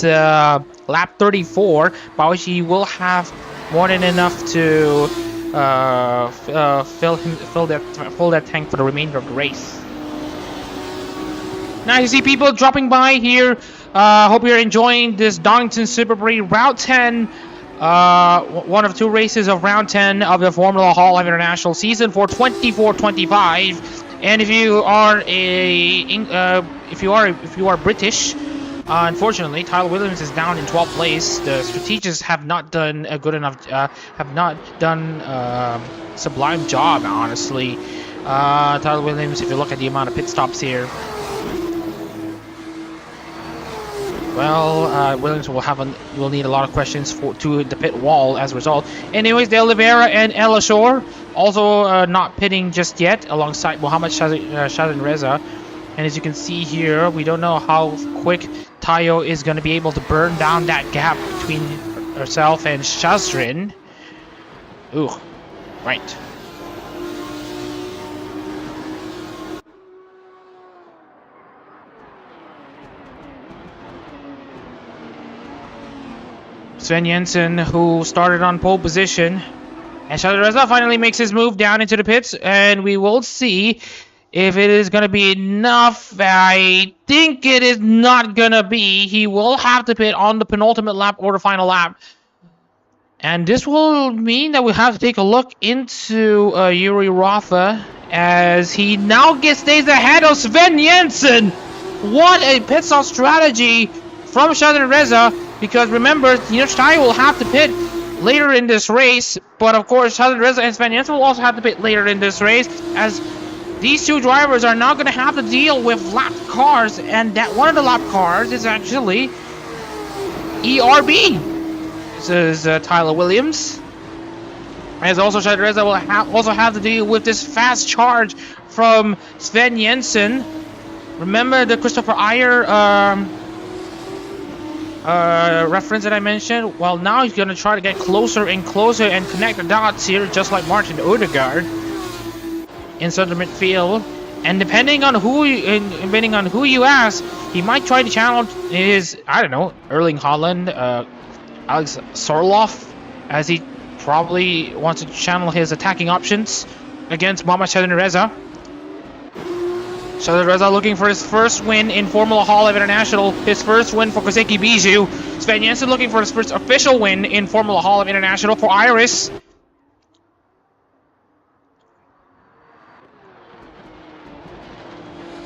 at lap 34, by which he will have more than enough to fill that tank for the remainder of the race. Nice to see people dropping by here. Hope you're enjoying this Donington Super Prix Route 10. One of 2 races of round 10 of the Formula Hololive International season for 24-25. And if you are British, unfortunately, Tyler Williams is down in 12th place. The strategists have not done a good enough, sublime job, honestly. Tyler Williams, if you look at the amount of pit stops here, well, Williams will need a lot of questions to the pit wall as a result. Anyways, De Oliveira and El Ashore also not pitting just yet, alongside Mohamed Shazin Reza. And as you can see here, we don't know how quick Tayo is going to be able to burn down that gap between herself and Shazrin. Ooh, right. Sven Jensen, who started on pole position, and Shazrin Reza finally makes his move down into the pits, and we will see if it is going to be enough. I think it is not going to be. He will have to pit on the penultimate lap or the final lap. And this will mean that we have to take a look into Yuri Rotha, as he now stays ahead of Sven Jensen. What a pit stop strategy from Shazrin Reza, because remember, Hinachitayo will have to pit later in this race. But of course, Shazrin Reza and Sven Jensen will also have to pit later in this race, as these 2 drivers are now going to have to deal with lapped cars, and that one of the lapped cars is actually ERB. This is Tyler Williams. As also Shazrin Reza will also have to deal with this fast charge from Sven Jensen. Remember the Christopher Ayer reference that I mentioned? Well, now he's going to try to get closer and closer and connect the dots here, just like Martin Odegaard in center midfield. And depending on who you ask, he might try to challenge his, I don't know, Erling Haaland, Alex Sorloff, as he probably wants to channel his attacking options against Mohamed Shazrin Reza. Shazrin Reza looking for his first win in Formula Hololive International, his first win for Koseki Bijou. Sven Jensen looking for his first official win in Formula Hololive International for Iris.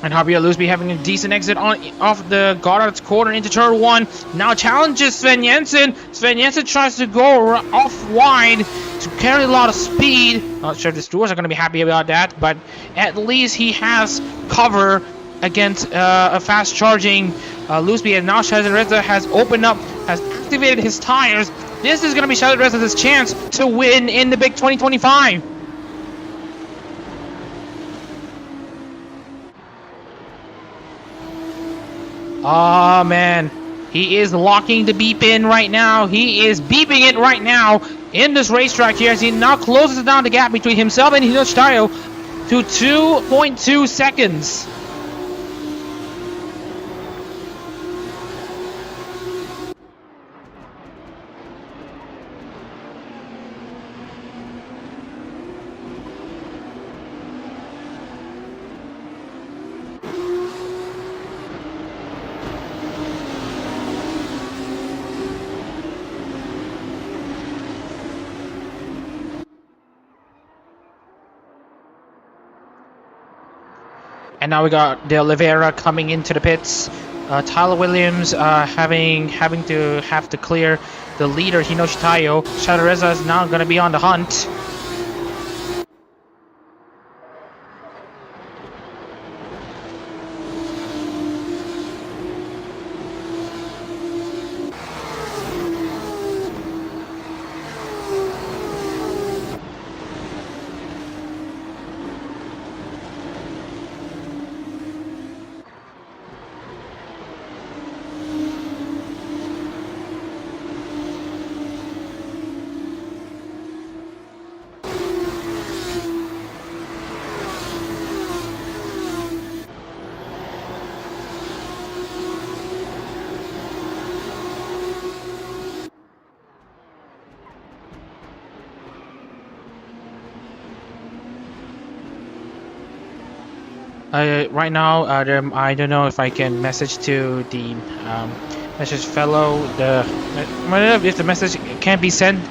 And Javier Lusby having a decent exit off the Goddard's corner into turn 1. Now challenges Sven Jensen. Sven Jensen tries to go off wide to carry a lot of speed. Not sure the stewards are going to be happy about that, but at least he has cover against a fast charging Lusby. And now Shazrin Reza has opened up, has activated his tires. This is going to be Shazrin Reza's chance to win in the big 2025. Oh man, he is locking the beep in right now. He is beeping it right now in this racetrack here, as he now closes down the gap between himself and Hinachitayo to 2.2 seconds. And now we got De Oliveira coming into the pits. Tyler Williams having to clear the leader Hinoshi Tayo. Shadareza is now going to be on the hunt. Right now, I don't know if I can message to the message fellow. If the message can be sent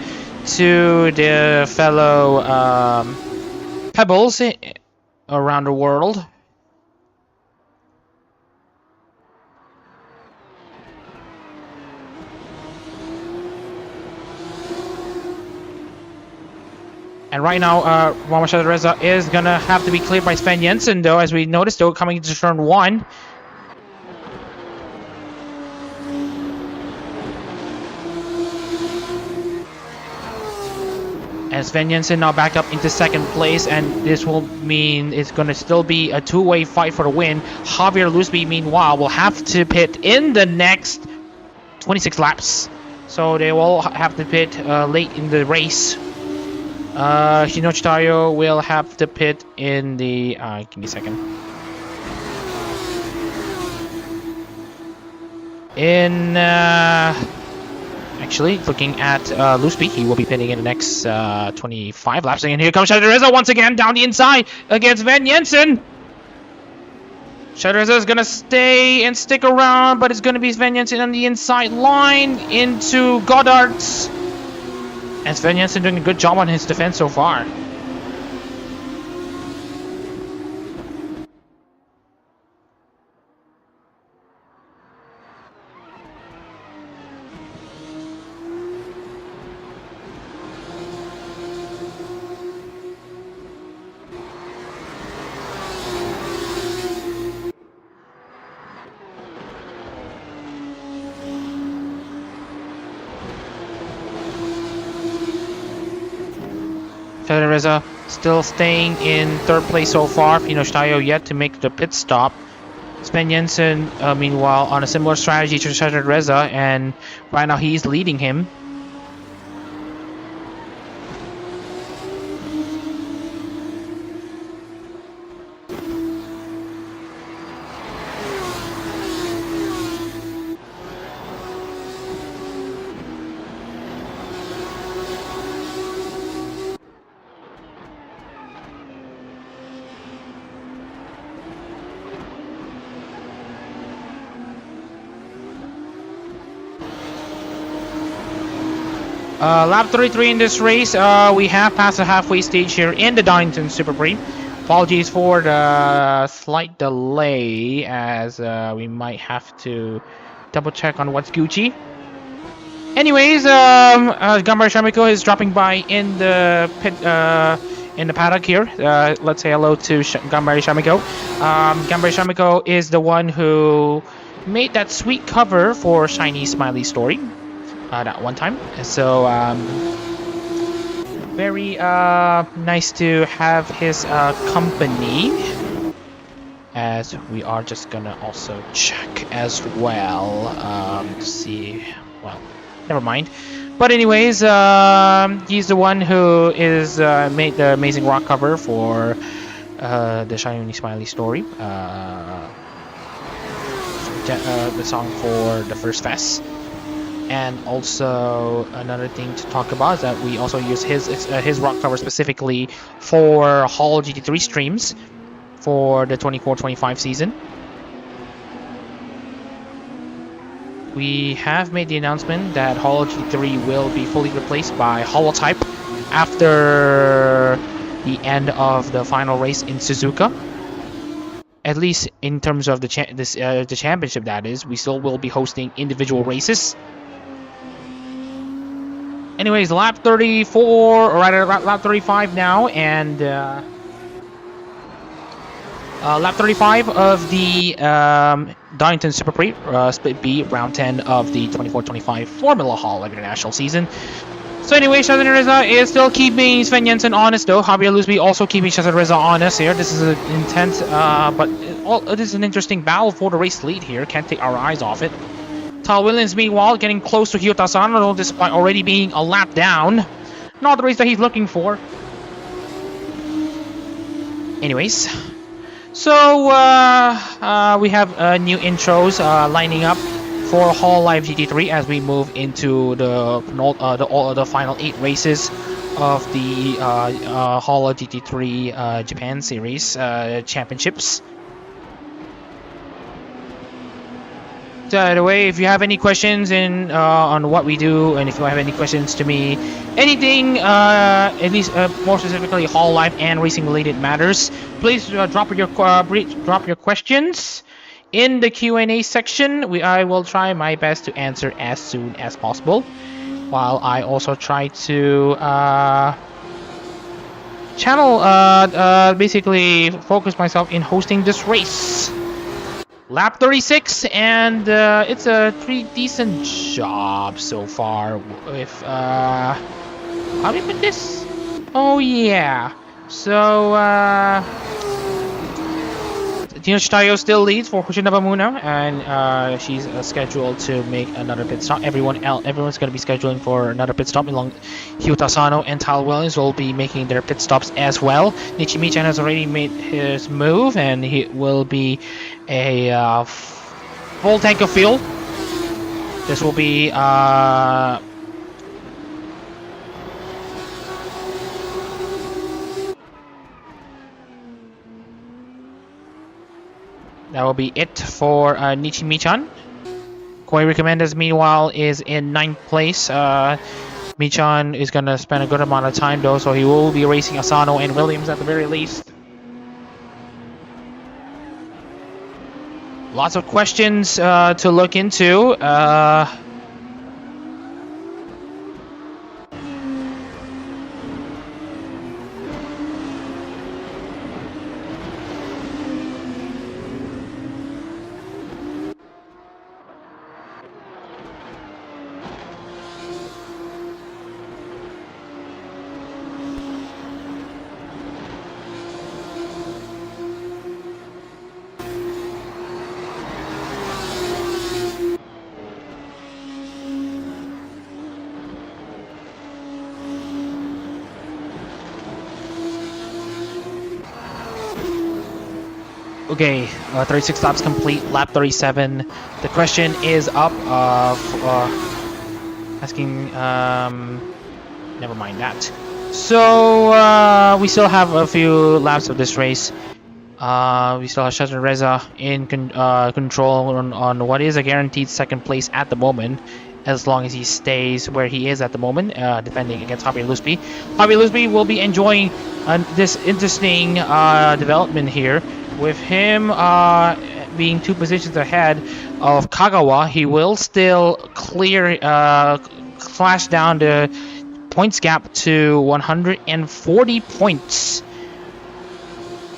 to the fellow pebbles around the world. And right now, Rama Shadareza is gonna have to be cleared by Sven Jensen, though, as we noticed, though, coming into turn 1. And Sven Jensen now back up into 2nd place, and this will mean it's gonna still be a two-way fight for the win. Javier Lusby, meanwhile, will have to pit in the next 26 laps. So they will have to pit late in the race. Hinoshi Tayo will have to pit in the... give me a second. Actually, looking at Lusby, he will be pitting in the next 25 laps. And here comes Shadareza once again down the inside against Sven Jensen. Shadareza is going to stay and stick around, but it's going to be Sven Jensen on the inside line into Goddard's. And Sven Jensen doing a good job on his defense so far. Shadareza still staying in 3rd place so far. Hinoshi Tayo yet to make the pit stop. Sven Jensen, meanwhile, on a similar strategy to Shadareza, and right now he's leading him. Lap 33 in this race, we have passed the halfway stage here in the Donington Super Prix. Apologies for the slight delay, as we might have to double check on what's Gucci. Anyways, Ganbare Shamiko is dropping by in the pit, in the paddock here. Let's say hello to Ganbare Shamiko. Ganbare Shamiko is the one who made that sweet cover for Shiny Smiley Story. That one time. So very nice to have his company, as we are just gonna also check as well to see. Well, never mind. But anyways, he's the one who is made the amazing rock cover for the Shiny Smiley Story, the song for the first fest. And also another thing to talk about is that we also use his rock cover specifically for Hall GT3 streams for the 24-25 season. We have made the announcement that Hall GT3 will be fully replaced by Holotype after the end of the final race in Suzuka. at least in terms of the championship, that is. We still will be hosting individual races. Anyways, lap 34, or rather lap 35 now, and lap 35 of the Donington Super Prix, Split B, round 10 of the 24-25 Formula Hololive International season. So anyway, Shazan Reza is still keeping Sven Jensen honest, though. Javier Lusby also keeping Shazan Reza honest here. This is an intense, but it is an interesting battle for the race lead here. Can't take our eyes off it. Tyler Williams, meanwhile, getting close to Hyota Sano, despite already being a lap down. Not the race that he's looking for. Anyways, so we have new intros lining up for Hololive GT3 as we move into the final 8 races of the Hololive GT3 Japan Series championships. So, by the way, if you have any questions on what we do, and if you have any questions to me, anything, at least more specifically Hololive and racing related matters, please drop your questions in the Q&A section. I will try my best to answer as soon as possible, while I also try to basically focus myself in hosting this race. Lap 36, and it's a pretty decent job so far. If how do we put this? Oh yeah. So Tayo still leads for Hoshinobu Muna, and she's scheduled to make another pit stop. Everyone's going to be scheduling for another pit stop. Along Hyuta Sano and Tyler Williams will be making their pit stops as well. Nichimichan has already made his move, and he will be a full tank of fuel. This will be that will be it for Nichimichan. Koi Recommenders, meanwhile, is in 9th place. Michan is going to spend a good amount of time, though, so he will be racing Asano and Williams at the very least. Lots of questions to look into. Okay, 36 laps complete, lap 37. The question is up asking, never mind that. So, we still have a few laps of this race. We still have Shazan Reza in control on what is a guaranteed second place at the moment, as long as he stays where he is at the moment, defending against Javier Lusby. Javier Lusby will be enjoying this interesting development here. With him being 2 positions ahead of Kagawa, he will still slash down the points gap to 140 points.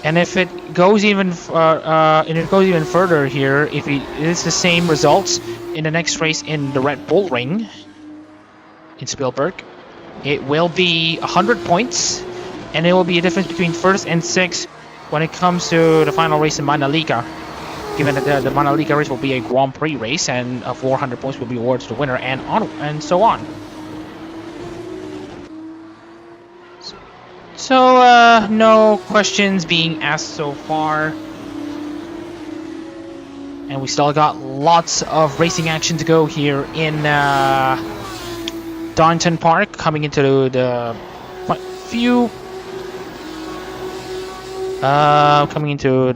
And if it goes even further here, if it's the same results in the next race in the Red Bull Ring in Spielberg, it will be 100 points, and it will be a difference between first and sixth when it comes to the final race in Manalica, given that the Manalica race will be a Grand Prix race, and 400 points will be awarded to the winner, and so on. So, no questions being asked so far. And we still got lots of racing action to go here in Donington Park, coming into the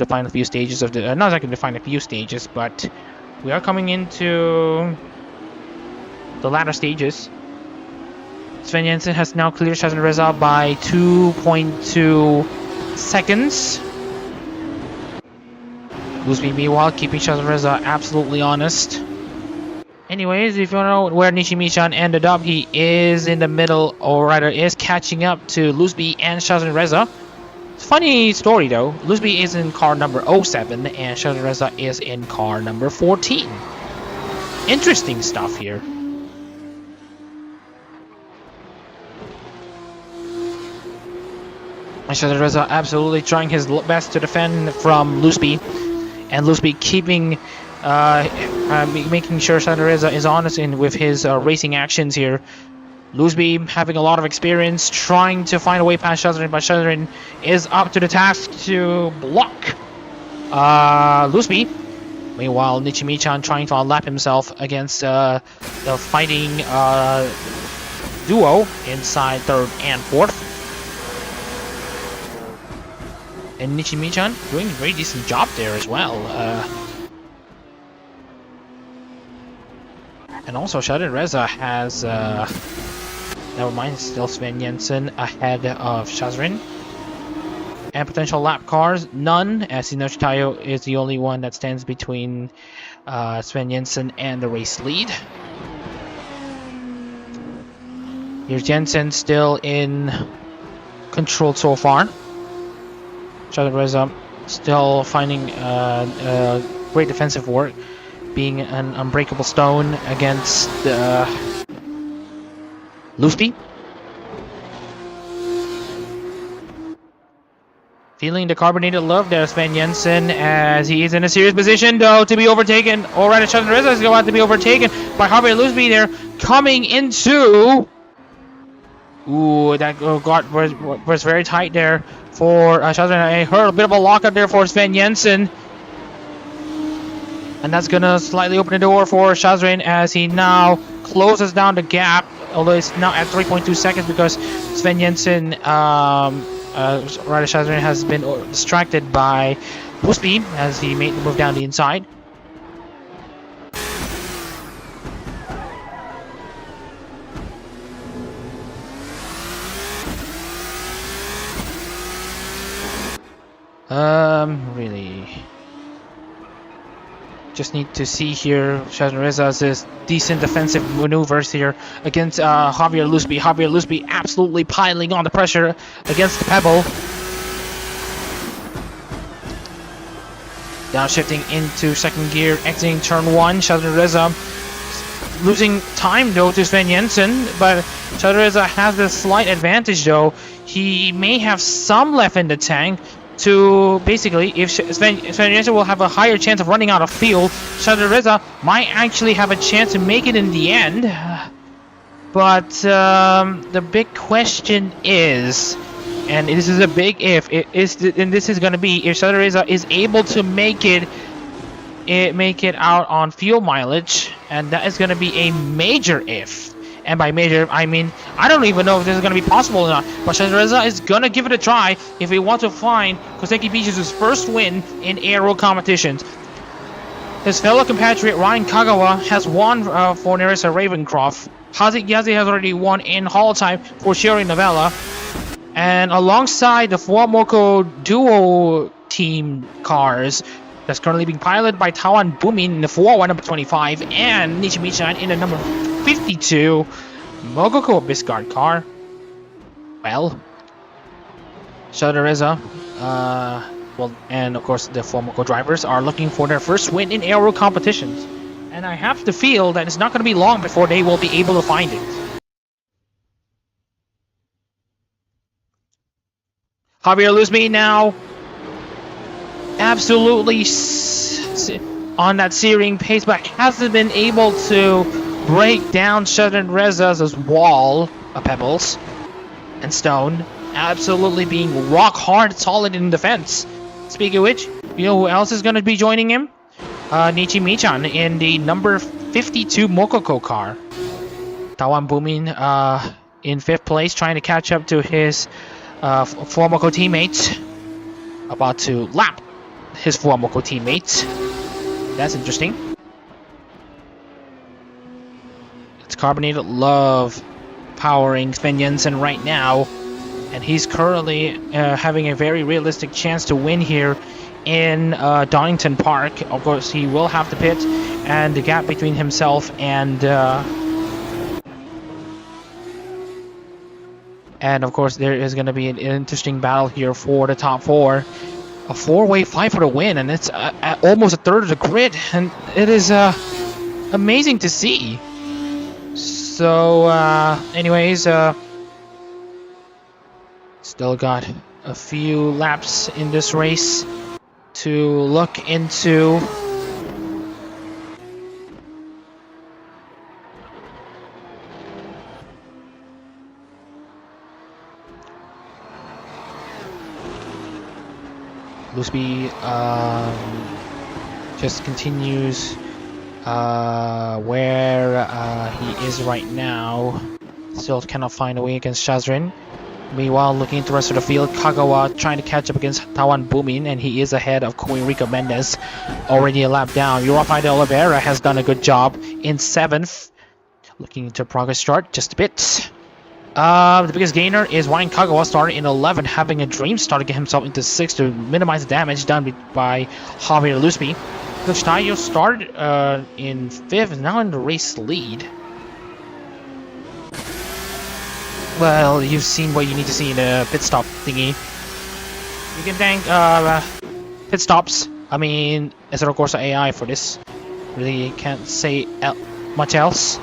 final few stages of the not exactly the final few stages, but we are coming into the latter stages. Sven Jensen has now cleared Shazan Reza by 2.2 seconds. Lusby, meanwhile, keeping Cecilia absolutely honest. Anyways, if you know where Nishimi-chan ended up, he is in the middle, or rather is catching up to Lusby and Cecilia. Funny story though, Lusby is in car number 07 and Cecilia is in car number 14. Interesting stuff here. Cecilia absolutely trying his best to defend from Lusby, and Lusby keeping making sure Cecilia is honest with his racing actions here. Lusby having a lot of experience trying to find a way past Cecilia, but Cecilia is up to the task to block Lusby. Meanwhile, Nishimi-chan trying to unlap himself against the fighting duo inside 3rd and 4th. And Nishimi-chan doing a very decent job there as well. And also Cecilia has... never mind, still Sven Jensen ahead of Shazrin. And potential lap cars, none, as Inoshi Tayo is the only one that stands between Sven Jensen and the race lead. Here's Jensen still in control so far. Cecilia still finding great defensive work, being an unbreakable stone against Lusby. Feeling the carbonated love there, Sven Jensen, as he is in a serious position though to be overtaken. Alright, Cecilia is going to be overtaken by Javier Lusby there, coming into... Ooh, that was very tight there for Cecilia. I heard a bit of a lockup there for Sven Jensen. And that's going to slightly open the door for Shazrin as he now closes down the gap. Although it's now at 3.2 seconds because Sven Jensen, Shazrin has been distracted by Lusby as he made the move down the inside. Really... Just need to see here Cecilia's decent defensive maneuvers here against Javier Lusby. Javier Lusby absolutely piling on the pressure against the Pebble. Downshifting into second gear, exiting turn 1. Cecilia losing time though to Sven Jensen, but Cecilia has a slight advantage though. He may have some left in the tank to basically, if Sven Jensen will have a higher chance of running out of fuel, Cecilia might actually have a chance to make it in the end. But the big question is, and this is a big if, and this is going to be if Cecilia is able to make it out on fuel mileage, and that is going to be a major if. And by major, I mean, I don't even know if this is going to be possible or not. But Cecilia is going to give it a try if we want to find Koseki Beach's first win in aero competitions. His fellow compatriot Ryan Kagawa has won for Nerissa Ravencroft. Hazik Yazi has already won in Hall time for Sherry Novella. And alongside the Fuamoko duo team cars, that's currently being piloted by Tawan Bumin in the 4-1 number 25 and Nishimi-chan in the number 52 Mogoko Biscard car. Well, Cecilia, well, and of course the Fuamoko drivers are looking for their first win in aero competitions. And I have to feel that it's not going to be long before they will be able to find it. Javier Lusby now absolutely on that searing pace, but hasn't been able to break down Cecilia's wall of pebbles and stone, absolutely being rock hard solid in defense. Speaking of which, you know who else is going to be joining him? Nishimi-chan in the number 52 Mokoko car. Tawan Bumin in 5th place, trying to catch up to his Fuamoko teammates, about to lap his Fuamoko teammates. That's interesting. It's Carbonated Love powering Sven Jensen right now, and he's currently having a very realistic chance to win here in Donington Park. Of course, he will have the pit, and the gap between himself and of course there is going to be an interesting battle here for the top four. A four-way fight for the win, and it's almost a third of the grid, and it is amazing to see. So, anyways, still got a few laps in this race to look into. Lusby just continues where he is right now. Still cannot find a way against Shazrin. Meanwhile, looking at the rest of the field, Kagawa trying to catch up against Tawan Bumin, and he is ahead of Enrico Mendes, already a lap down. Rafael de Oliveira has done a good job in 7th. Looking into progress chart just a bit. The biggest gainer is Ryan Kagawa, starting in 11th, having a dream start to get himself into 6th to minimize the damage done by Javier Lusby. Tayo started in 5th, now in the race lead. Well, you've seen what you need to see in a pit stop thingy. You can thank pit stops. I mean, Assetto Corsa AI for this. Really can't say much else.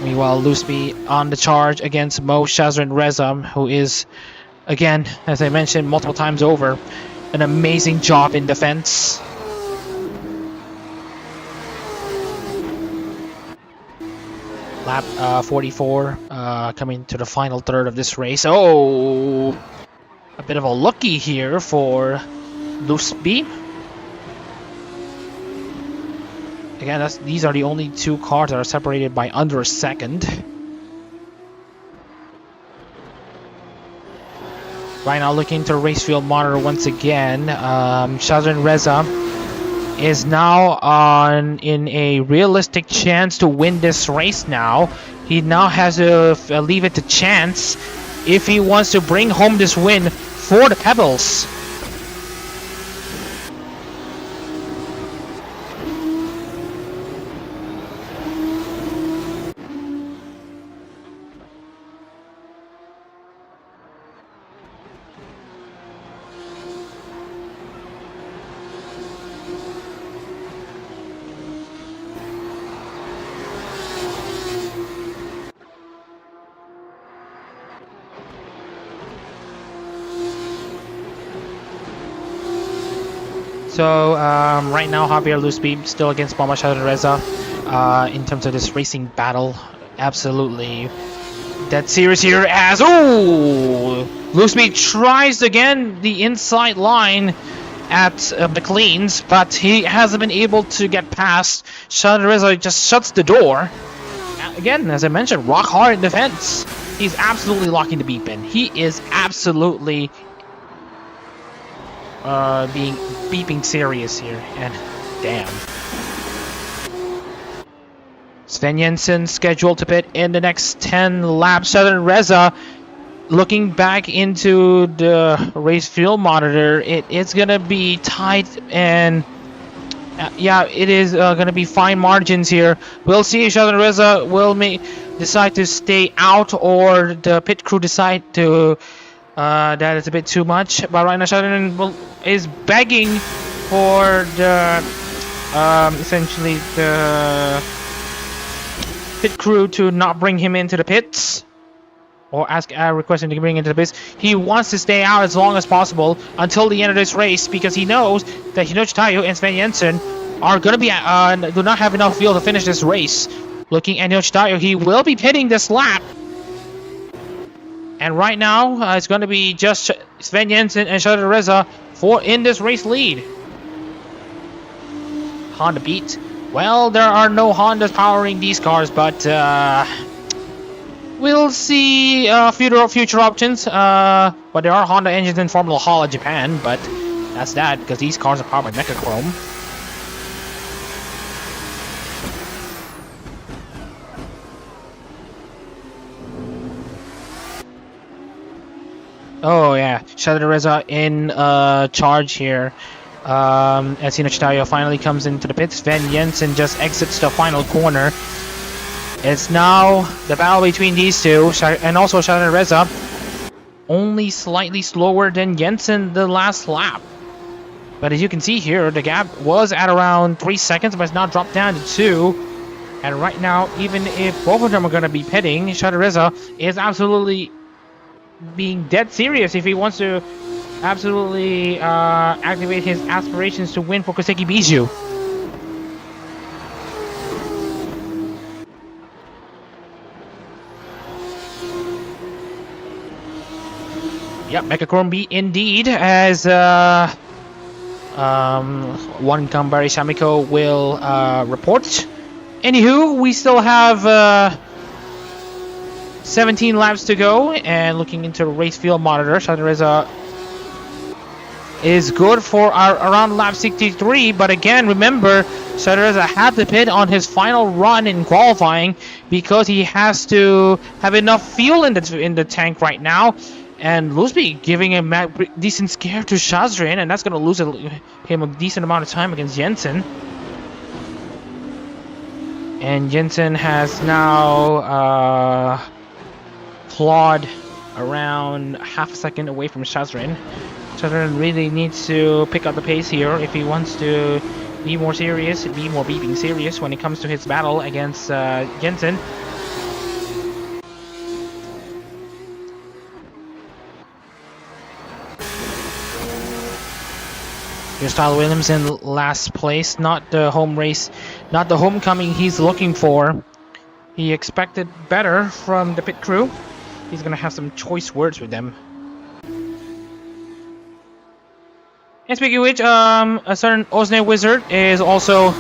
Meanwhile, Lusby on the charge against Mo Shazrin Reza, who is, again, as I mentioned multiple times over, an amazing job in defense. Lap 44, coming to the final third of this race. Oh, a bit of a lucky here for Lusby. Again, these are the only two cars that are separated by under a second. Right now, looking to race field monitor once again. Shazrin Reza is now in a realistic chance to win this race now. He now has to leave it to chance if he wants to bring home this win for the Pebbles. So right now, Javier Lusby still against Mama Shazrin Reza in terms of this racing battle. Absolutely dead serious here as Lusby tries again the inside line at McLean's, but he hasn't been able to get past. Shazrin Reza just shuts the door. Again, as I mentioned, rock hard in defense. He's absolutely locking the beep in. He is absolutely beeping serious here, and damn. Sven Jensen scheduled to pit in the next 10 laps. Shazrin Reza looking back into the race field monitor. It's gonna be tight, and yeah, it is gonna be fine margins here. We'll see if Shazrin Reza will decide to stay out, or the pit crew decide to that is a bit too much. But right now, Shazrin is begging for the essentially the pit crew to not bring him into the pits, or requesting to bring him into the pits. He wants to stay out as long as possible until the end of this race, because he knows that Hinochi Tayo and Sven Jensen are going to be do not have enough fuel to finish this race. Looking at Hinochi Tayo, he will be pitting this lap. And right now, it's going to be just Sven Jensen and Shazrin Reza in this race lead. Honda beat. Well, there are no Hondas powering these cars, but we'll see future options. But there are Honda engines in Formula Hololive Japan, but that's that, because these cars are powered by Mechachrome. Oh yeah, Shadow Reza in charge here. As Chitayo finally comes into the pits, Sven Jensen just exits the final corner. It's now the battle between these two, and also Shadow Reza only slightly slower than Jensen the last lap. But as you can see here, the gap was at around 3 seconds, but it's now dropped down to 2. And right now, even if both of them are going to be pitting, Shadow Reza is absolutely being dead serious if he wants to absolutely activate his aspirations to win for Koseki Bijou. Yep, Mechachrome B indeed, as one Kambari Shamiko will report. Anywho, we still have 17 laps to go, and looking into the race field monitor, Shadow Reza is good for around lap 63, but again, remember, Shadow Reza had to pit on his final run in qualifying because he has to have enough fuel in the tank right now. And Ludwig giving a decent scare to Shazrin, and that's going to lose him a decent amount of time against Jensen. And Jensen has now clawed around half a second away from Shazrin. Shazrin really needs to pick up the pace here if he wants to be more serious, be more beeping serious when it comes to his battle against Jensen. Here's Tyler Williams in last place, not the home race, not the homecoming he's looking for. He expected better from the pit crew. He's gonna have some choice words with them. And speaking of which, a certain Osne Wizard is also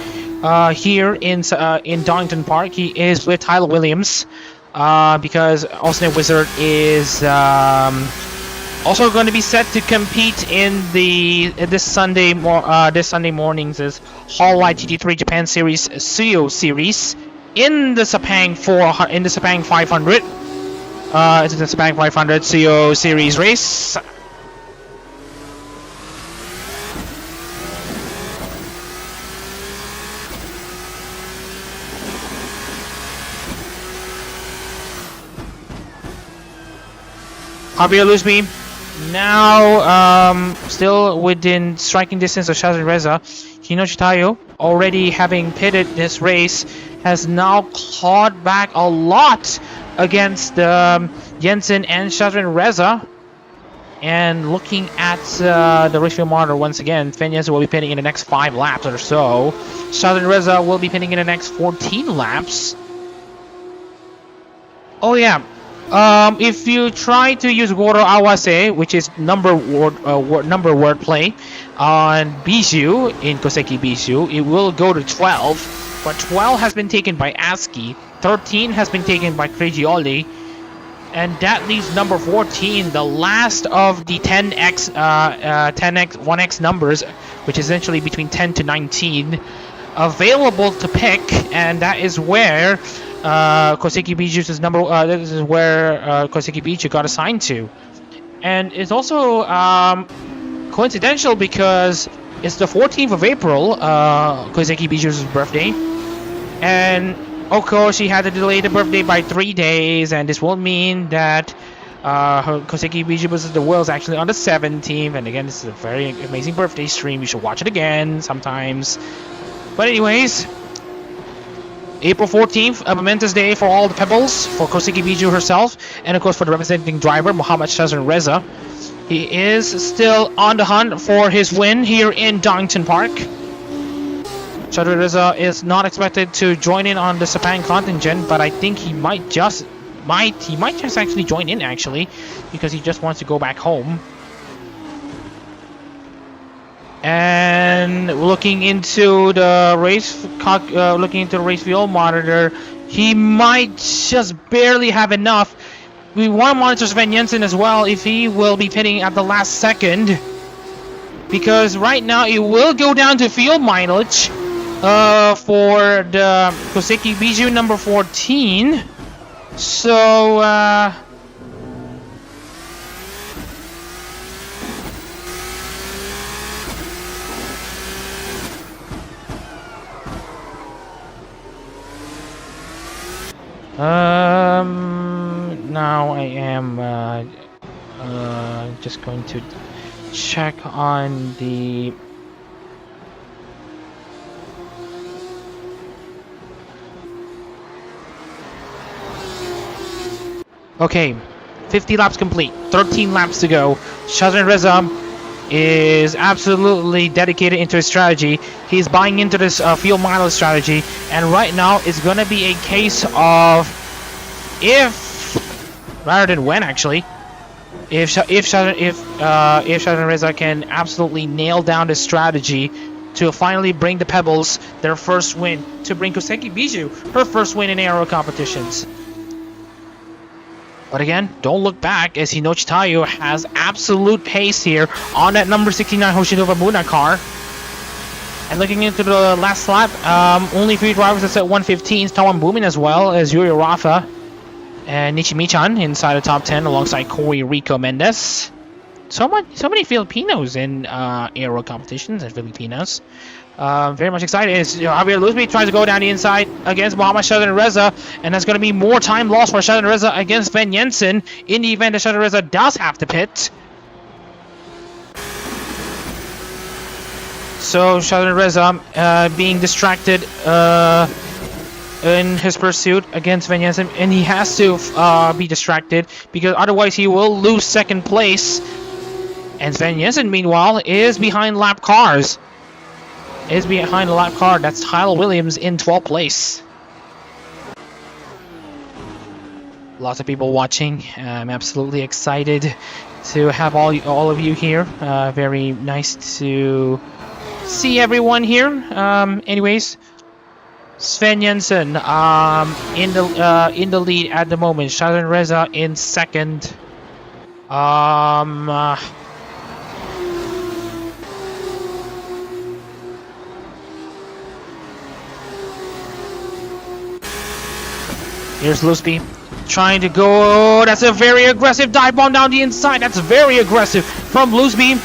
here in Donington Park. He is with Tyler Williams because Osne Wizard is also going to be set to compete in this Sunday morning's Hololive GT3 Japan Series Suyo Series in the Sepang 500. It's the Sepang 500 Suyo Series race. Javier Luzmi now still within striking distance of Shadow Reza. Hinoshi Tayo, already having pitted this race, has now clawed back a lot against Jensen and Shadow Reza. And looking at the race field monitor once again, Fenyas will be pitting in the next 5 laps or so. Shadow Reza will be pitting in the next 14 laps. Oh yeah. If you try to use Goro Awase, which is number wordplay on Bijou in Koseki Bijou, it will go to 12. But 12 has been taken by ASCII, 13 has been taken by Cregioli, and that leaves number 14, the last of the 10x, 1x numbers, which is essentially between 10 to 19, available to pick, and that is where Koseki Biju's number. This is where Koseki Biju got assigned to, and it's also coincidental because it's the 14th of April, Koseki Biju's birthday, and of course she had to delay the birthday by 3 days, and this will mean that her Koseki Biju versus the World's actually on the 17th, and again, this is a very amazing birthday stream. You should watch it again sometimes. But anyways, April 14th, a momentous day for all the Pebbles, for Koseki Biju herself, and of course for the representing driver, Muhammad Shazrin Reza. He is still on the hunt for his win here in Donington Park. Shazrin Reza is not expected to join in on the Sepang contingent, but I think he might just actually join in actually, because he just wants to go back home. And looking into the race field monitor, he might just barely have enough. We want to monitor Sven Jensen as well if he will be pitting at the last second, because right now it will go down to field mileage for the Koseki Biju number 14. So Now I am just going to check on the okay, 50 laps complete, 13 laps to go. Shazran Reza is absolutely dedicated into his strategy. He's buying into this field mileage strategy, and right now it's gonna be a case of if, rather than when actually, if Shazran Reza can absolutely nail down this strategy to finally bring the Pebbles their first win, to bring Koseki Bijou her first win in aero competitions. But again, don't look back, as Hinochi Tayo has absolute pace here on that number 69 Hoshinova Muna car. And looking into the last lap, only 3 drivers that's at 115. Tawan Boomin as well as Yuri Rafa and Nichimichan inside the top 10 alongside Corey Rico Mendez. So many Filipinos in aero competitions and Filipinos. Very much excited. Javier Luzbi tries to go down the inside against Muhammad Shazran Reza, and that's going to be more time lost for Shazran Reza against Sven Jensen in the event that Shazran Reza does have to pit. So Shazran Reza being distracted in his pursuit against Sven Jensen, and he has to be distracted because otherwise he will lose second place. And Sven Jensen, meanwhile, is behind lap cars. That's Tyler Williams in 12th place. Lots of people watching. I'm absolutely excited to have all of you here. Very nice to see everyone here. Anyways, Sven Jensen in the lead at the moment. Shazran Reza in second. Here's Lusby trying to go. That's a very aggressive dive bomb down the inside. That's very aggressive from Lusby.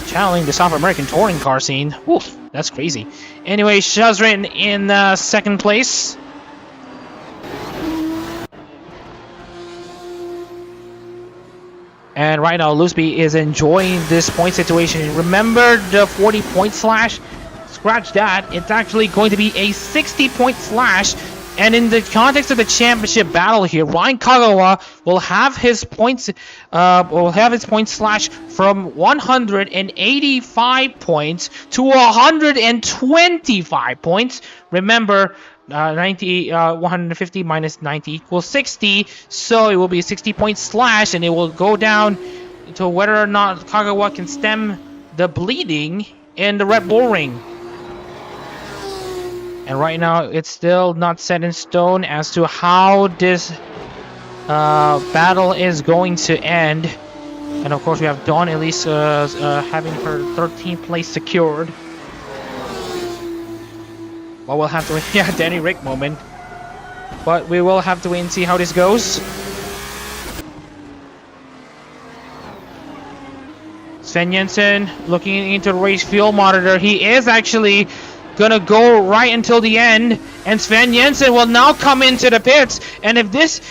Channeling the South American touring car scene. Oof, that's crazy. Anyway, Shazran in second place. And right now, Lusby is enjoying this point situation. Remember the 40-point slash? Scratch that. It's actually going to be a 60-point slash. And in the context of the championship battle here, Ryan Kagawa will have his points slash from 185 points to 125 points. Remember, 150 minus 90 equals 60, so it will be a 60-point slash, and it will go down to whether or not Kagawa can stem the bleeding in the Red Bull Ring. And right now, it's still not set in stone as to how this battle is going to end. And of course, we have Dawn Elise having her 13th place secured. Well, we'll have to wait. Yeah, Danny Rick moment. But we will have to wait and see how this goes. Sven Jensen looking into the race fuel monitor. He is actually gonna go right until the end, and Sven Jensen will now come into the pits. And if this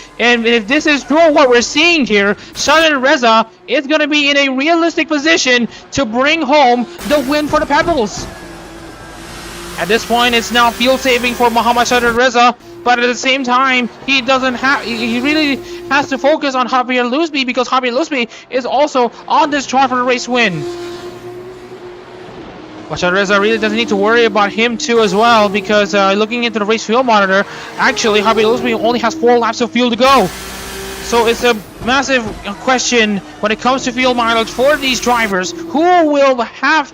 is true, what we're seeing here, Shazran Reza is gonna be in a realistic position to bring home the win for the Pebbles. At this point, it's now field saving for Muhammad Shazran Reza, but at the same time, he really has to focus on Javier Luzbi, because Javier Luzbi is also on this chart for the race win. But Shazran Reza really doesn't need to worry about him too as well, because looking into the race fuel monitor, actually Javier Luzbi only has 4 laps of fuel to go. So it's a massive question when it comes to fuel mileage for these drivers, who will have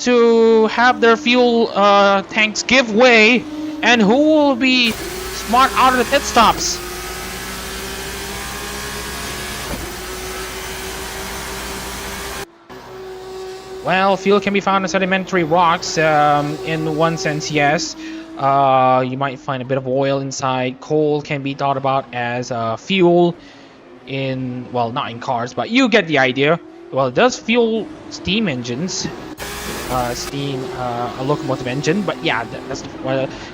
to have their fuel tanks give way, and who will be smart out of the pit stops. Well, fuel can be found in sedimentary rocks. In one sense, yes. You might find a bit of oil inside. Coal can be thought about as fuel in, well, not in cars, but you get the idea. Well, it does fuel steam engines. steam locomotive engine. But yeah, that's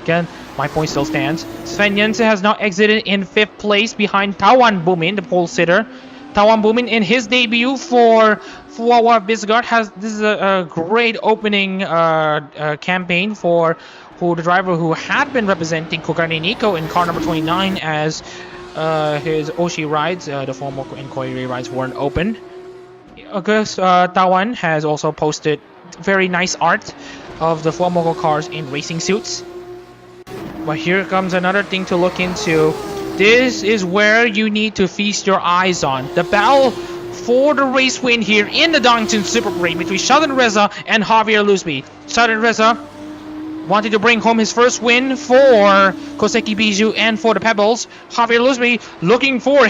again, my point still stands. Sven Jensen has now exited in 5th place behind Tawan Bumin, the pole sitter. Tawan Bumin in his debut for Bisgard this is a great opening campaign for the driver who had been representing Kokani Nico in car number 29 as his Oshi rides, the formal inquiry rides weren't open. August Tawan has also posted very nice art of the formal cars in racing suits. But here comes another thing to look into. This is where you need to feast your eyes on. The battle for the race win here in the Donington Supergreen between Sheldon Reza and Javier Lusby. Sheldon Reza wanted to bring home his first win for Koseki Bijou and for the Pebbles. Javier Lusby looking for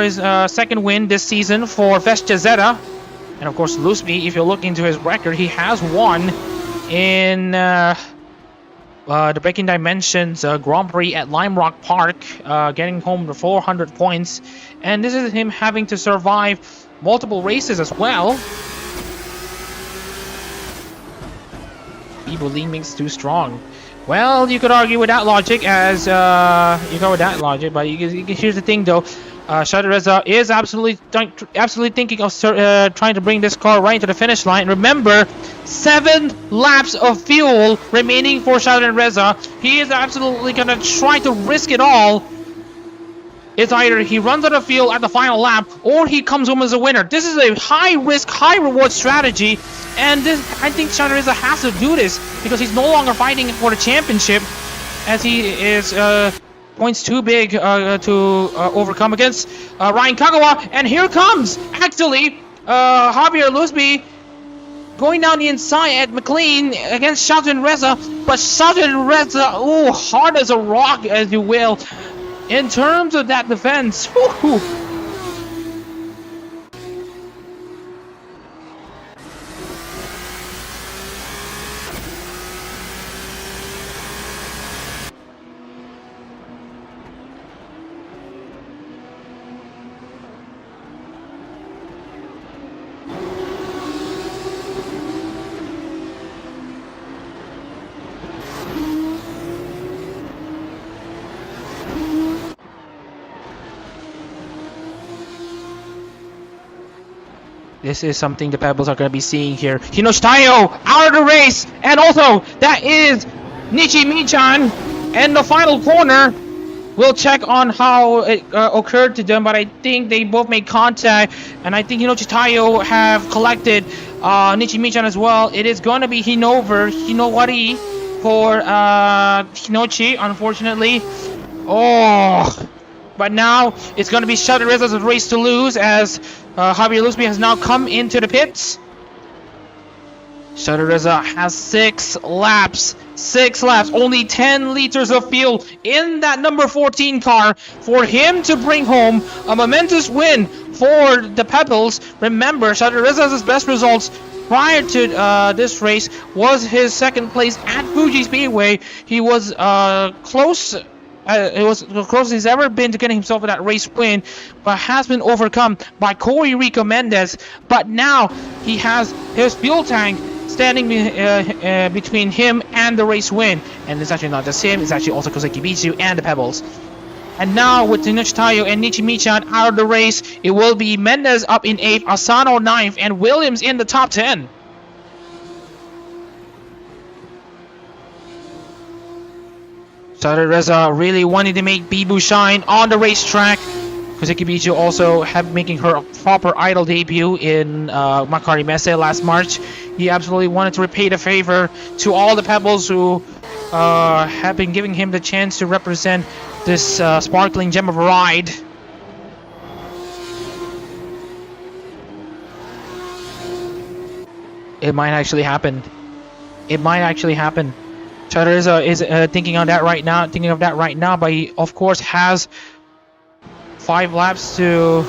his second win this season for Vestia Zeta. And of course, Lusby, if you look into his record, he has won in the Breaking Dimensions Grand Prix at Lime Rock Park, getting home the 400 points. And this is him having to survive multiple races as well. People makes too strong. Well, you could argue with that logic, as but here's the thing though. Sheldon Reza is absolutely thinking of trying to bring this car right into the finish line. Remember, 7 laps of fuel remaining for Sheldon Reza. He is absolutely gonna try to risk it all. It's either he runs out of fuel at the final lap, or he comes home as a winner. This is a high-risk, high-reward strategy, and I think Sheldon Reza has to do this because he's no longer fighting for the championship, as he is points too big to overcome against Ryan Kagawa. And here comes, actually, Javier Lusby going down the inside at McLean against Sheldon Reza. But Sheldon Reza, hard as a rock, as you will. In terms of that defense, whoo. This is something the Pebbles are going to be seeing here. Hinoshitayo out of the race, and also that is Nichi Michan in the final corner. We'll check on how it occurred to them, but I think they both made contact, and I think Hinoshitayo have collected Nichi Michan as well. It is going to be Hinowari for Hinochi, unfortunately. But now it's going to be Sheldon Reza's race to lose, as Javier Lusby has now come into the pits. Sheldon Reza has 6 laps. 6 laps. Only 10 liters of fuel in that number 14 car for him to bring home a momentous win for the Pebbles. Remember, Sheldon Reza's best results prior to this race was his 2nd place at Fuji Speedway. He was close. It was the closest he's ever been to getting himself that race win, but has been overcome by Corey Rico Mendez. But now he has his fuel tank standing between him and the race win. And it's actually not just him, it's actually also Koseki Bijou and the Pebbles. And now with Hinoshitayo and Nichi Michan out of the race, it will be Mendez up in 8th, Asano 9th, and Williams in the top 10. Sheldon Reza really wanted to make Bibu shine on the racetrack. Koseki Bijou also making her proper idol debut in Makari Messe last March. He absolutely wanted to repay the favor to all the Pebbles who have been giving him the chance to represent this sparkling gem of a ride. It might actually happen. It might actually happen. Sheldon Reza is thinking of that right now, but he of course has 5 laps to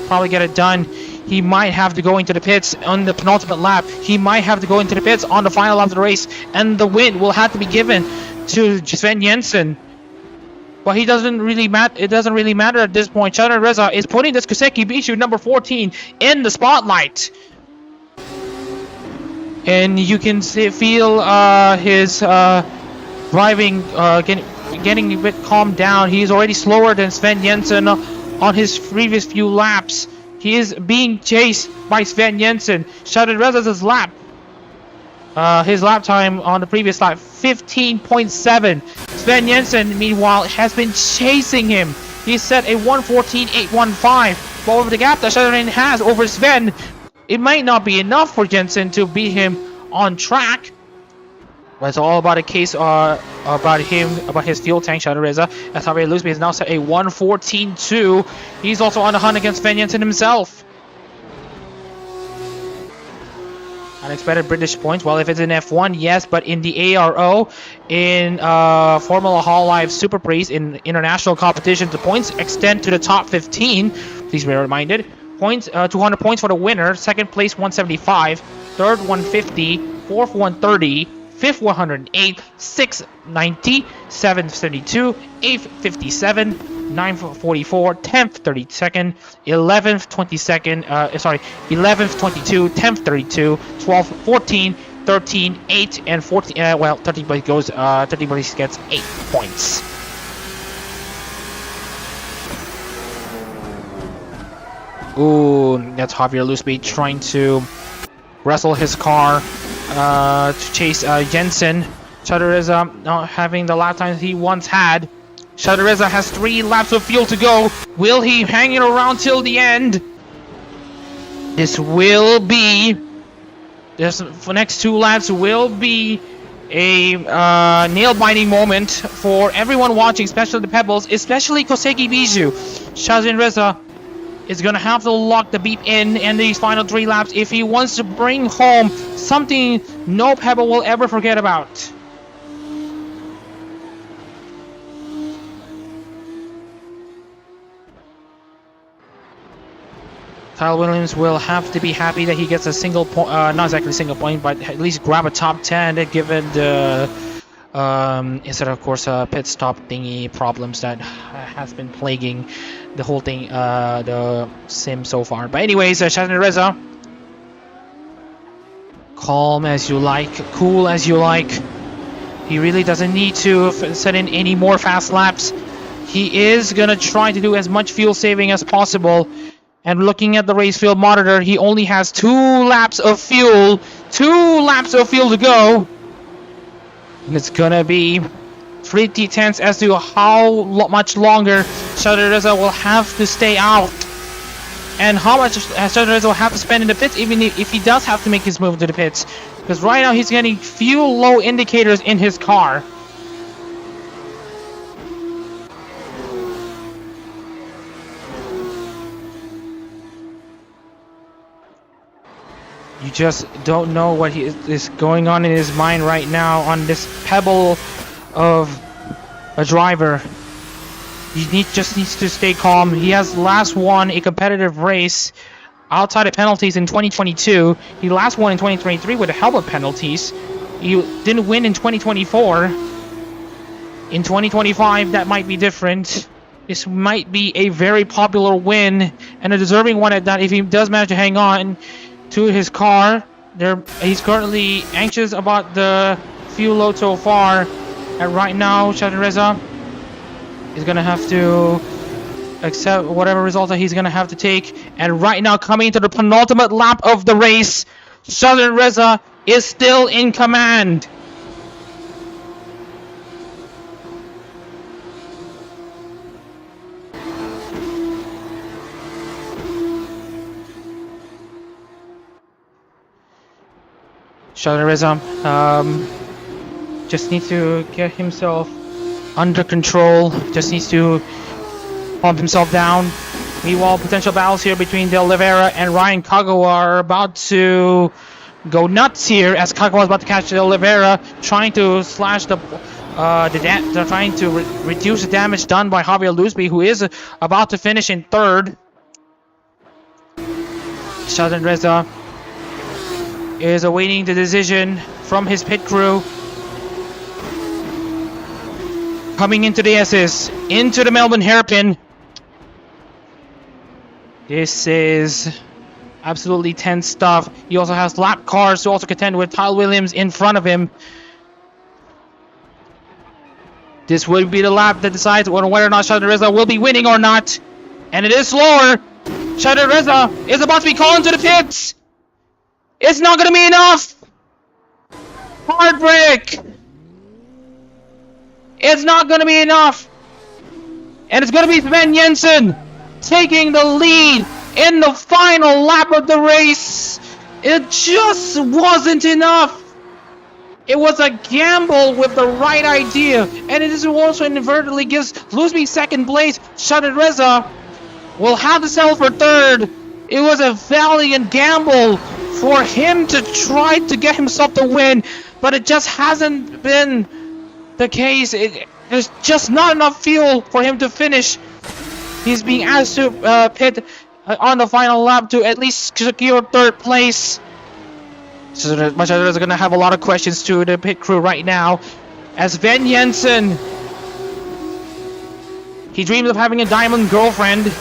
probably get it done. He might have to go into the pits on the penultimate lap. He might have to go into the pits on the final lap of the race, and the win will have to be given to Sven Jensen. But he doesn't really matter. It doesn't really matter at this point. Tyler Reza is putting this Koseki Bishu number 14 in the spotlight, and you can feel his driving getting a bit calmed down. He's already slower than Sven Jensen on his previous few laps. He is being chased by Sven Jensen. Tyler Reza's lap. His lap time on the previous lap, 15.7. Sven Jensen, meanwhile, has been chasing him. He set a 1:14.815. But over the gap that Shetterman has over Sven, it might not be enough for Jensen to beat him on track. But it's all about a case about his fuel tank, Tyler Reza. As Javier Lusby has now set a 1:14.2. He's also on the hunt against Sven Jensen himself. Unexpected British points. Well, if it's in F1, yes, but in the ARO, in Formula Hololive Super Prix, in international competitions, the points extend to the top 15. Please be reminded. Points, 200 points for the winner. Second place, 175. Third, 150. Fourth, 130. Fifth, 108. Sixth, 90. Seventh, 72. Eighth, 57. 9th 44, 10th 32nd, 11th 22nd, 11th 22, 10th 32, 12th 14, 13, 8, and 14. Well, 13 place goes. 13 place gets 8 points. Ooh, that's Javier Lusby trying to wrestle his car to chase Jensen. Tyler is not having the lap times he once had. Tyler Reza has 3 laps of fuel to go. Will he hang it around till the end? This will be... This next 2 laps will be a nail-biting moment for everyone watching, especially the Pebbles, especially Koseki Bijou. Tyler Reza is going to have to lock the beep in these final 3 laps if he wants to bring home something no Pebble will ever forget about. Tyler Williams will have to be happy that he gets a single point, not exactly single point, but at least grab a top 10 given the Assetto Corsa pit stop thingy problems that has been plaguing the whole thing, the sim so far. But anyways, Tyler Reza, calm as you like, cool as you like. He really doesn't need to set in any more fast laps. He is gonna try to do as much fuel saving as possible. And looking at the race field monitor, he only has 2 laps of fuel. 2 laps of fuel to go. And it's gonna be pretty tense as to how much longer Tyler Reza will have to stay out. And how much Tyler Reza will have to spend in the pits, even if he does have to make his move to the pits. Because right now he's getting fuel low indicators in his car. You just don't know what is going on in his mind right now on this pebble of a driver. He just needs to stay calm. He has last won a competitive race outside of penalties in 2022. He last won in 2023 with the helmet penalties. He didn't win in 2024. In 2025, that might be different. This might be a very popular win and a deserving one at that if he does manage to hang on to his car. He's currently anxious about the fuel load so far, and right now Tyler Reza is gonna have to accept whatever result that he's gonna have to take. And right now, coming into the penultimate lap of the race, Tyler Reza is still in command. Tyler Reza just needs to get himself under control, just needs to pump himself down. Meanwhile, potential battles here between De Oliveira and Ryan Kagawa are about to go nuts here, as Kagawa is about to catch De Oliveira, trying to slash they're trying to reduce the damage done by Javier Lusby, who is about to finish in 3rd. Tyler Reza is awaiting the decision from his pit crew. Coming into the S's, into the Melbourne hairpin. This is absolutely tense stuff. He also has lap cars to also contend with. Tyler Williams in front of him. This will be the lap that decides whether or not Shadow Reza will be winning or not. And it is slower. Shadow Reza is about to be called into the pits. It's not going to be enough. Heartbreak. It's not going to be enough. And it's going to be Sven Jensen taking the lead in the final lap of the race. It just wasn't enough. It was a gamble with the right idea. And it also inadvertently gives Lusby second place. Shadow Reza will have to settle for third. It was a valiant gamble for him to try to get himself the win. But it just hasn't been the case. There's just not enough fuel for him to finish. He's being asked to pit on the final lap to at least secure third place. So much others are going to have a lot of questions to the pit crew right now. As Sven Jensen, he dreams of having a diamond girlfriend.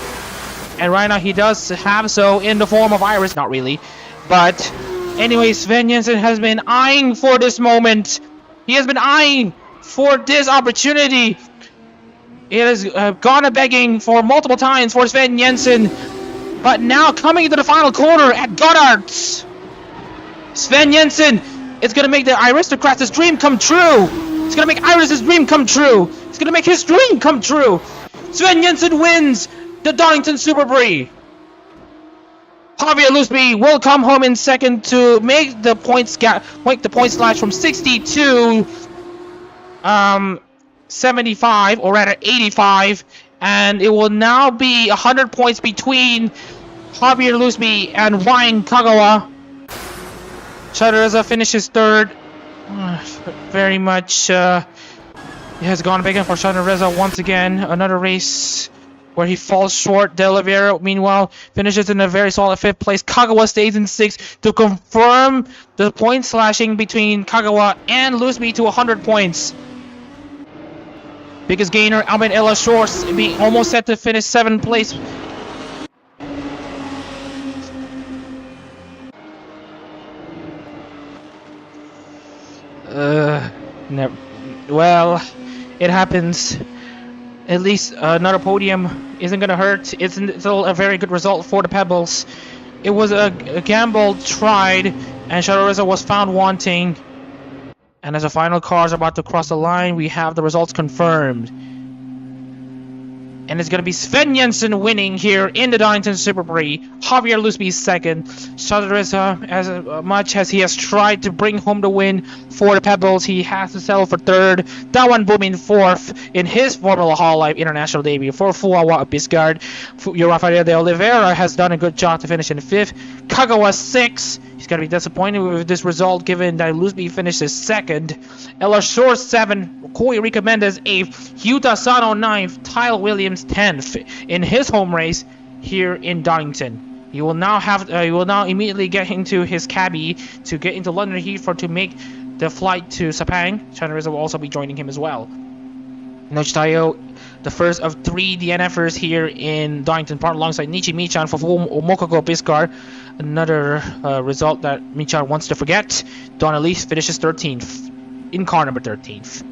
And right now he does have so in the form of Iris. Not really. But anyway, Sven Jensen has been eyeing for this moment. He has been eyeing for this opportunity. It has gone a begging for multiple times for Sven Jensen. But now coming into the final corner at Goddard's, Sven Jensen is going to make the aristocrat's dream come true. It's going to make Iris' dream come true. It's going to make his dream come true. Sven Jensen wins the Donington Super Prix. Javier Lusby will come home in second to make the points slash from 60 to 75, or rather 85, and it will now be 100 points between Javier Lusby and Ryan Kagawa. Shadow Reza finishes third. Very much it has gone big for Shadow Reza once again. Another race where he falls short. De Oliveira, meanwhile, finishes in a very solid 5th place. Kagawa stays in 6th to confirm the point slashing between Kagawa and Lusby to 100 points. Biggest gainer, Ahmed Ella Shores, being almost set to finish 7th place. Well, it happens. At least another podium isn't gonna hurt. It's still a very good result for the Pebbles. It was a gamble tried, and Shadow Reza was found wanting. And as the final cars are about to cross the line, we have the results confirmed. And it's going to be Sven Jensen winning here in the Donington Super Prix. Javier Lusby second. Shadow Reza, as much as he has tried to bring home the win for the Pebbles, he has to settle for third. Dawan Boom in fourth in his Formula Hololive International debut for Fuawa Biscard. Rafael de Oliveira has done a good job to finish in fifth. Kagawa sixth. He's going to be disappointed with this result given that Lusby finishes second. Ella Shore 7th. Koi Rica Mendez 8th. Yuta Sano 9th. Tyler Williams 10th in his home race here in Donington. He will now immediately get into his cabby to get into London Heathrow to make the flight to Sepang. Shadow Reza will also be joining him as well. Nochitayo, the first of 3 DNFers here in Donington Park alongside Nichi Michan for Mokogo Biscar. Another result that Michan wants to forget. Don Elise finishes 13th in car number 13th.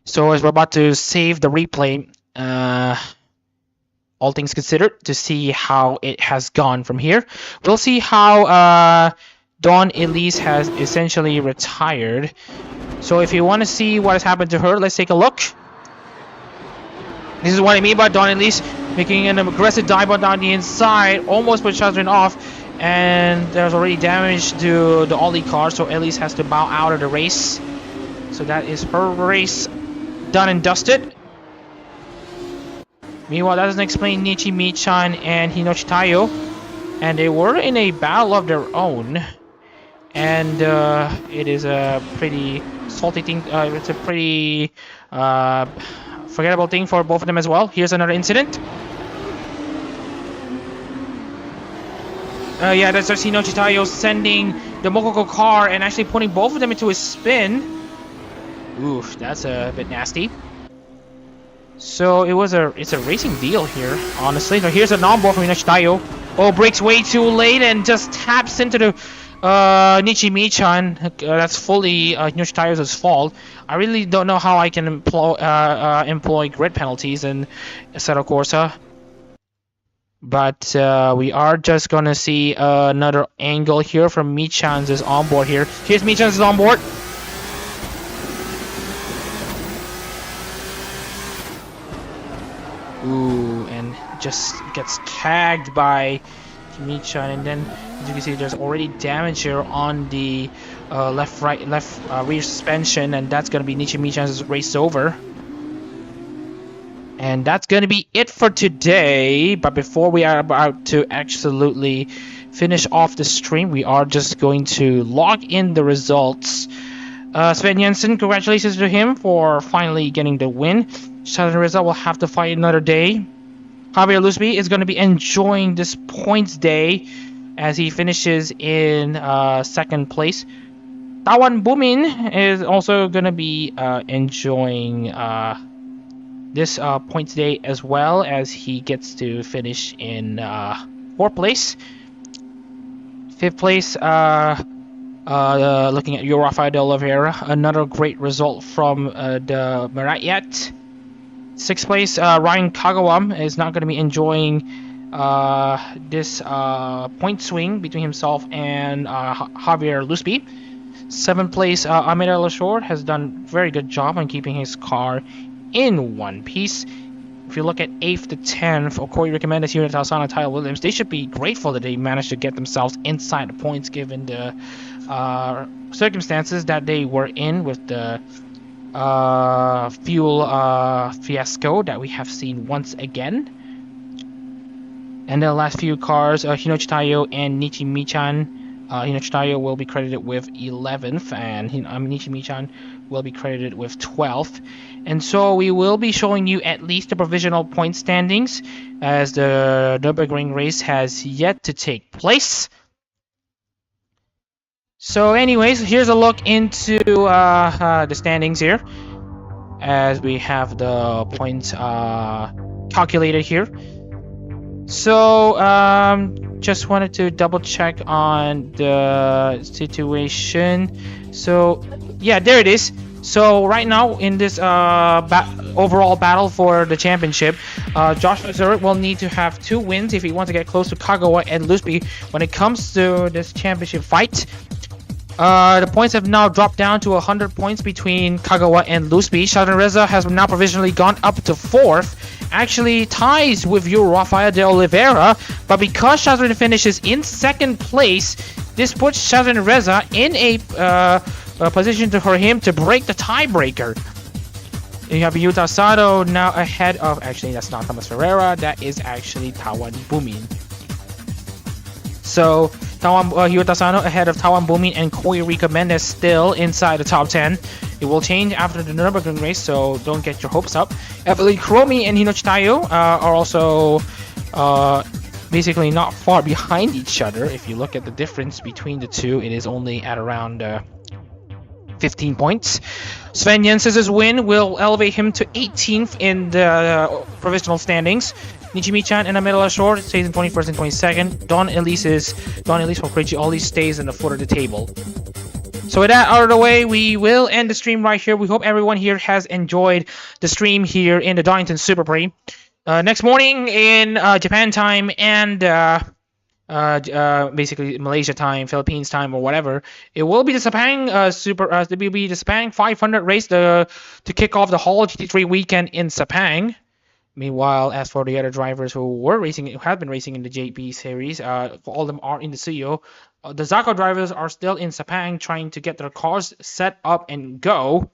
So as we're about to save the replay, all things considered, to see how it has gone from here, we'll see how Dawn Elise has essentially retired. So if you want to see what has happened to her, let's take a look. This is what I mean by Dawn Elise making an aggressive dive down the inside, almost put Shazrin off, and there's already damage to the Ollie car, so Elise has to bow out of the race. So that is her race done and dusted. Meanwhile, that doesn't explain Nichi Michan and Hinoshitayo, and they were in a battle of their own. And it is a pretty salty thing. It's a pretty forgettable thing for both of them as well. Here's another incident. Yeah, that's Yoshino Chitayo sending the Mokoko car and actually putting both of them into a spin. Oof, that's a bit nasty. So it's a racing deal here, honestly. Now here's a non-ball from Tayo. Oh, breaks way too late and just taps into the Nichimi-chan. That's fully Tayo's fault. I really don't know how I can employ grid penalties in Assetto Corsa. But we are just gonna see another angle here from Michan's onboard here. Here's Michan's onboard. Ooh, and just gets tagged by Michan, and then as you can see, there's already damage here on the left rear suspension, and that's gonna be Michan's race over. And that's going to be it for today. But before we are about to absolutely finish off the stream, we are just going to log in the results. Sven Jensen, congratulations to him for finally getting the win. Southern Reza will have to fight another day. Javier Lusby is going to be enjoying this points day as he finishes in second place. Tawan Bumin is also going to be enjoying this points day as well, as he gets to finish in 4th place. 5th place, looking at Rafael de Oliveira, another great result from the Marayat. 6th place, Ryan Kagawam is not going to be enjoying this point swing between himself and Javier Lusby. 7th place, Ahmed El-Ashor has done a very good job on keeping his car in one piece. If you look at 8th to 10th, Okoi recommended here to Asana Tyler Williams, they should be grateful that they managed to get themselves inside the points given the circumstances that they were in with the fuel fiasco that we have seen once again. And the last few cars, Hinochi Tayo and Nichi Michan. Hinochi Tayo will be credited with 11th, and Nichi Michan will be credited with 12th. And so we will be showing you at least the provisional point standings, as the Nürburgring race has yet to take place. So anyways, here's a look into the standings here, as we have the points calculated here. So just wanted to double check on the situation. So yeah, there it is. So right now in this overall battle for the championship, Joshua Zurich will need to have 2 wins if he wants to get close to Kagawa and Lusby when it comes to this championship fight. The points have now dropped down to 100 points between Kagawa and Lusby. Southern Reza has now provisionally gone up to 4th, actually ties with Rafael de Oliveira, but because Southern finishes in 2nd place, this puts Southern Reza in a position for him to break the tiebreaker. You have Yuta Sato now ahead of, actually that's not Thomas Ferreira, that is actually Tawan Bumin. So Yuta Sato ahead of Tawan Bumin and Koirika Mendes still inside the top 10. It will change after the Nürburgring race, so don't get your hopes up. Evelyn Chromi and Hinochi Tayo are also basically not far behind each other. If you look at the difference between the two, it is only at around 15 points. Sven Jensen's win will elevate him to 18th in the provisional standings. Nichimi-chan and Ahmed El-Ashor stays in 21st and 22nd. Don Elise from Crazy Ollie stays in the foot of the table. So with that out of the way, we will end the stream right here. We hope everyone here has enjoyed the stream here in the Donington Super Prix. Next morning in Japan time and basically Malaysia time, Philippines time, or whatever, it will be the Sepang the Sepang 500 race to kick off the Hall GT3 weekend in Sepang. Meanwhile, as for the other drivers who have been racing in the JP series, all of them are in the CEO. The Zaco drivers are still in Sepang trying to get their cars set up and go.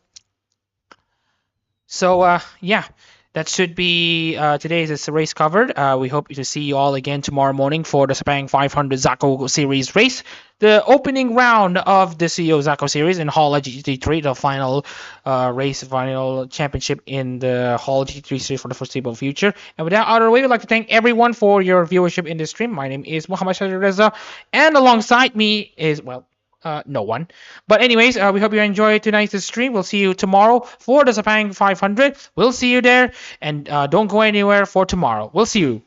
So yeah, that should be today's race covered. We hope to see you all again tomorrow morning for the Sepang 500 Zaco Series race, the opening round of the CEO Zaco Series in Hall GT3, the final final championship in the Hall GT3 Series for the foreseeable future. And with that out of the way, we'd like to thank everyone for your viewership in this stream. My name is Muhammad Shahid Reza, and alongside me is, well, No one. But anyways, we hope you enjoyed tonight's stream. We'll see you tomorrow for the Sepang 500. We'll see you there. And don't go anywhere for tomorrow. We'll see you.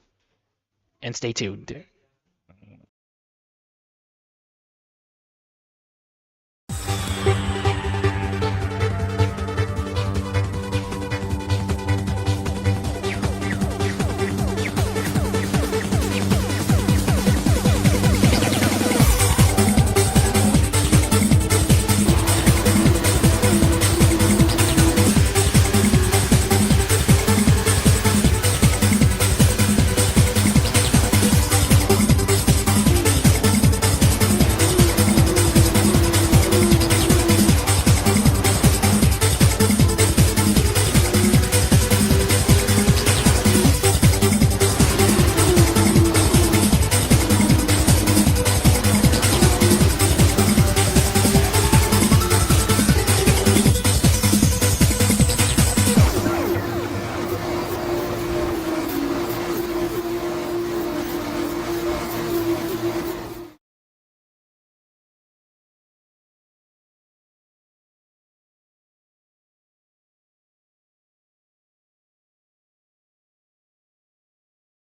And stay tuned.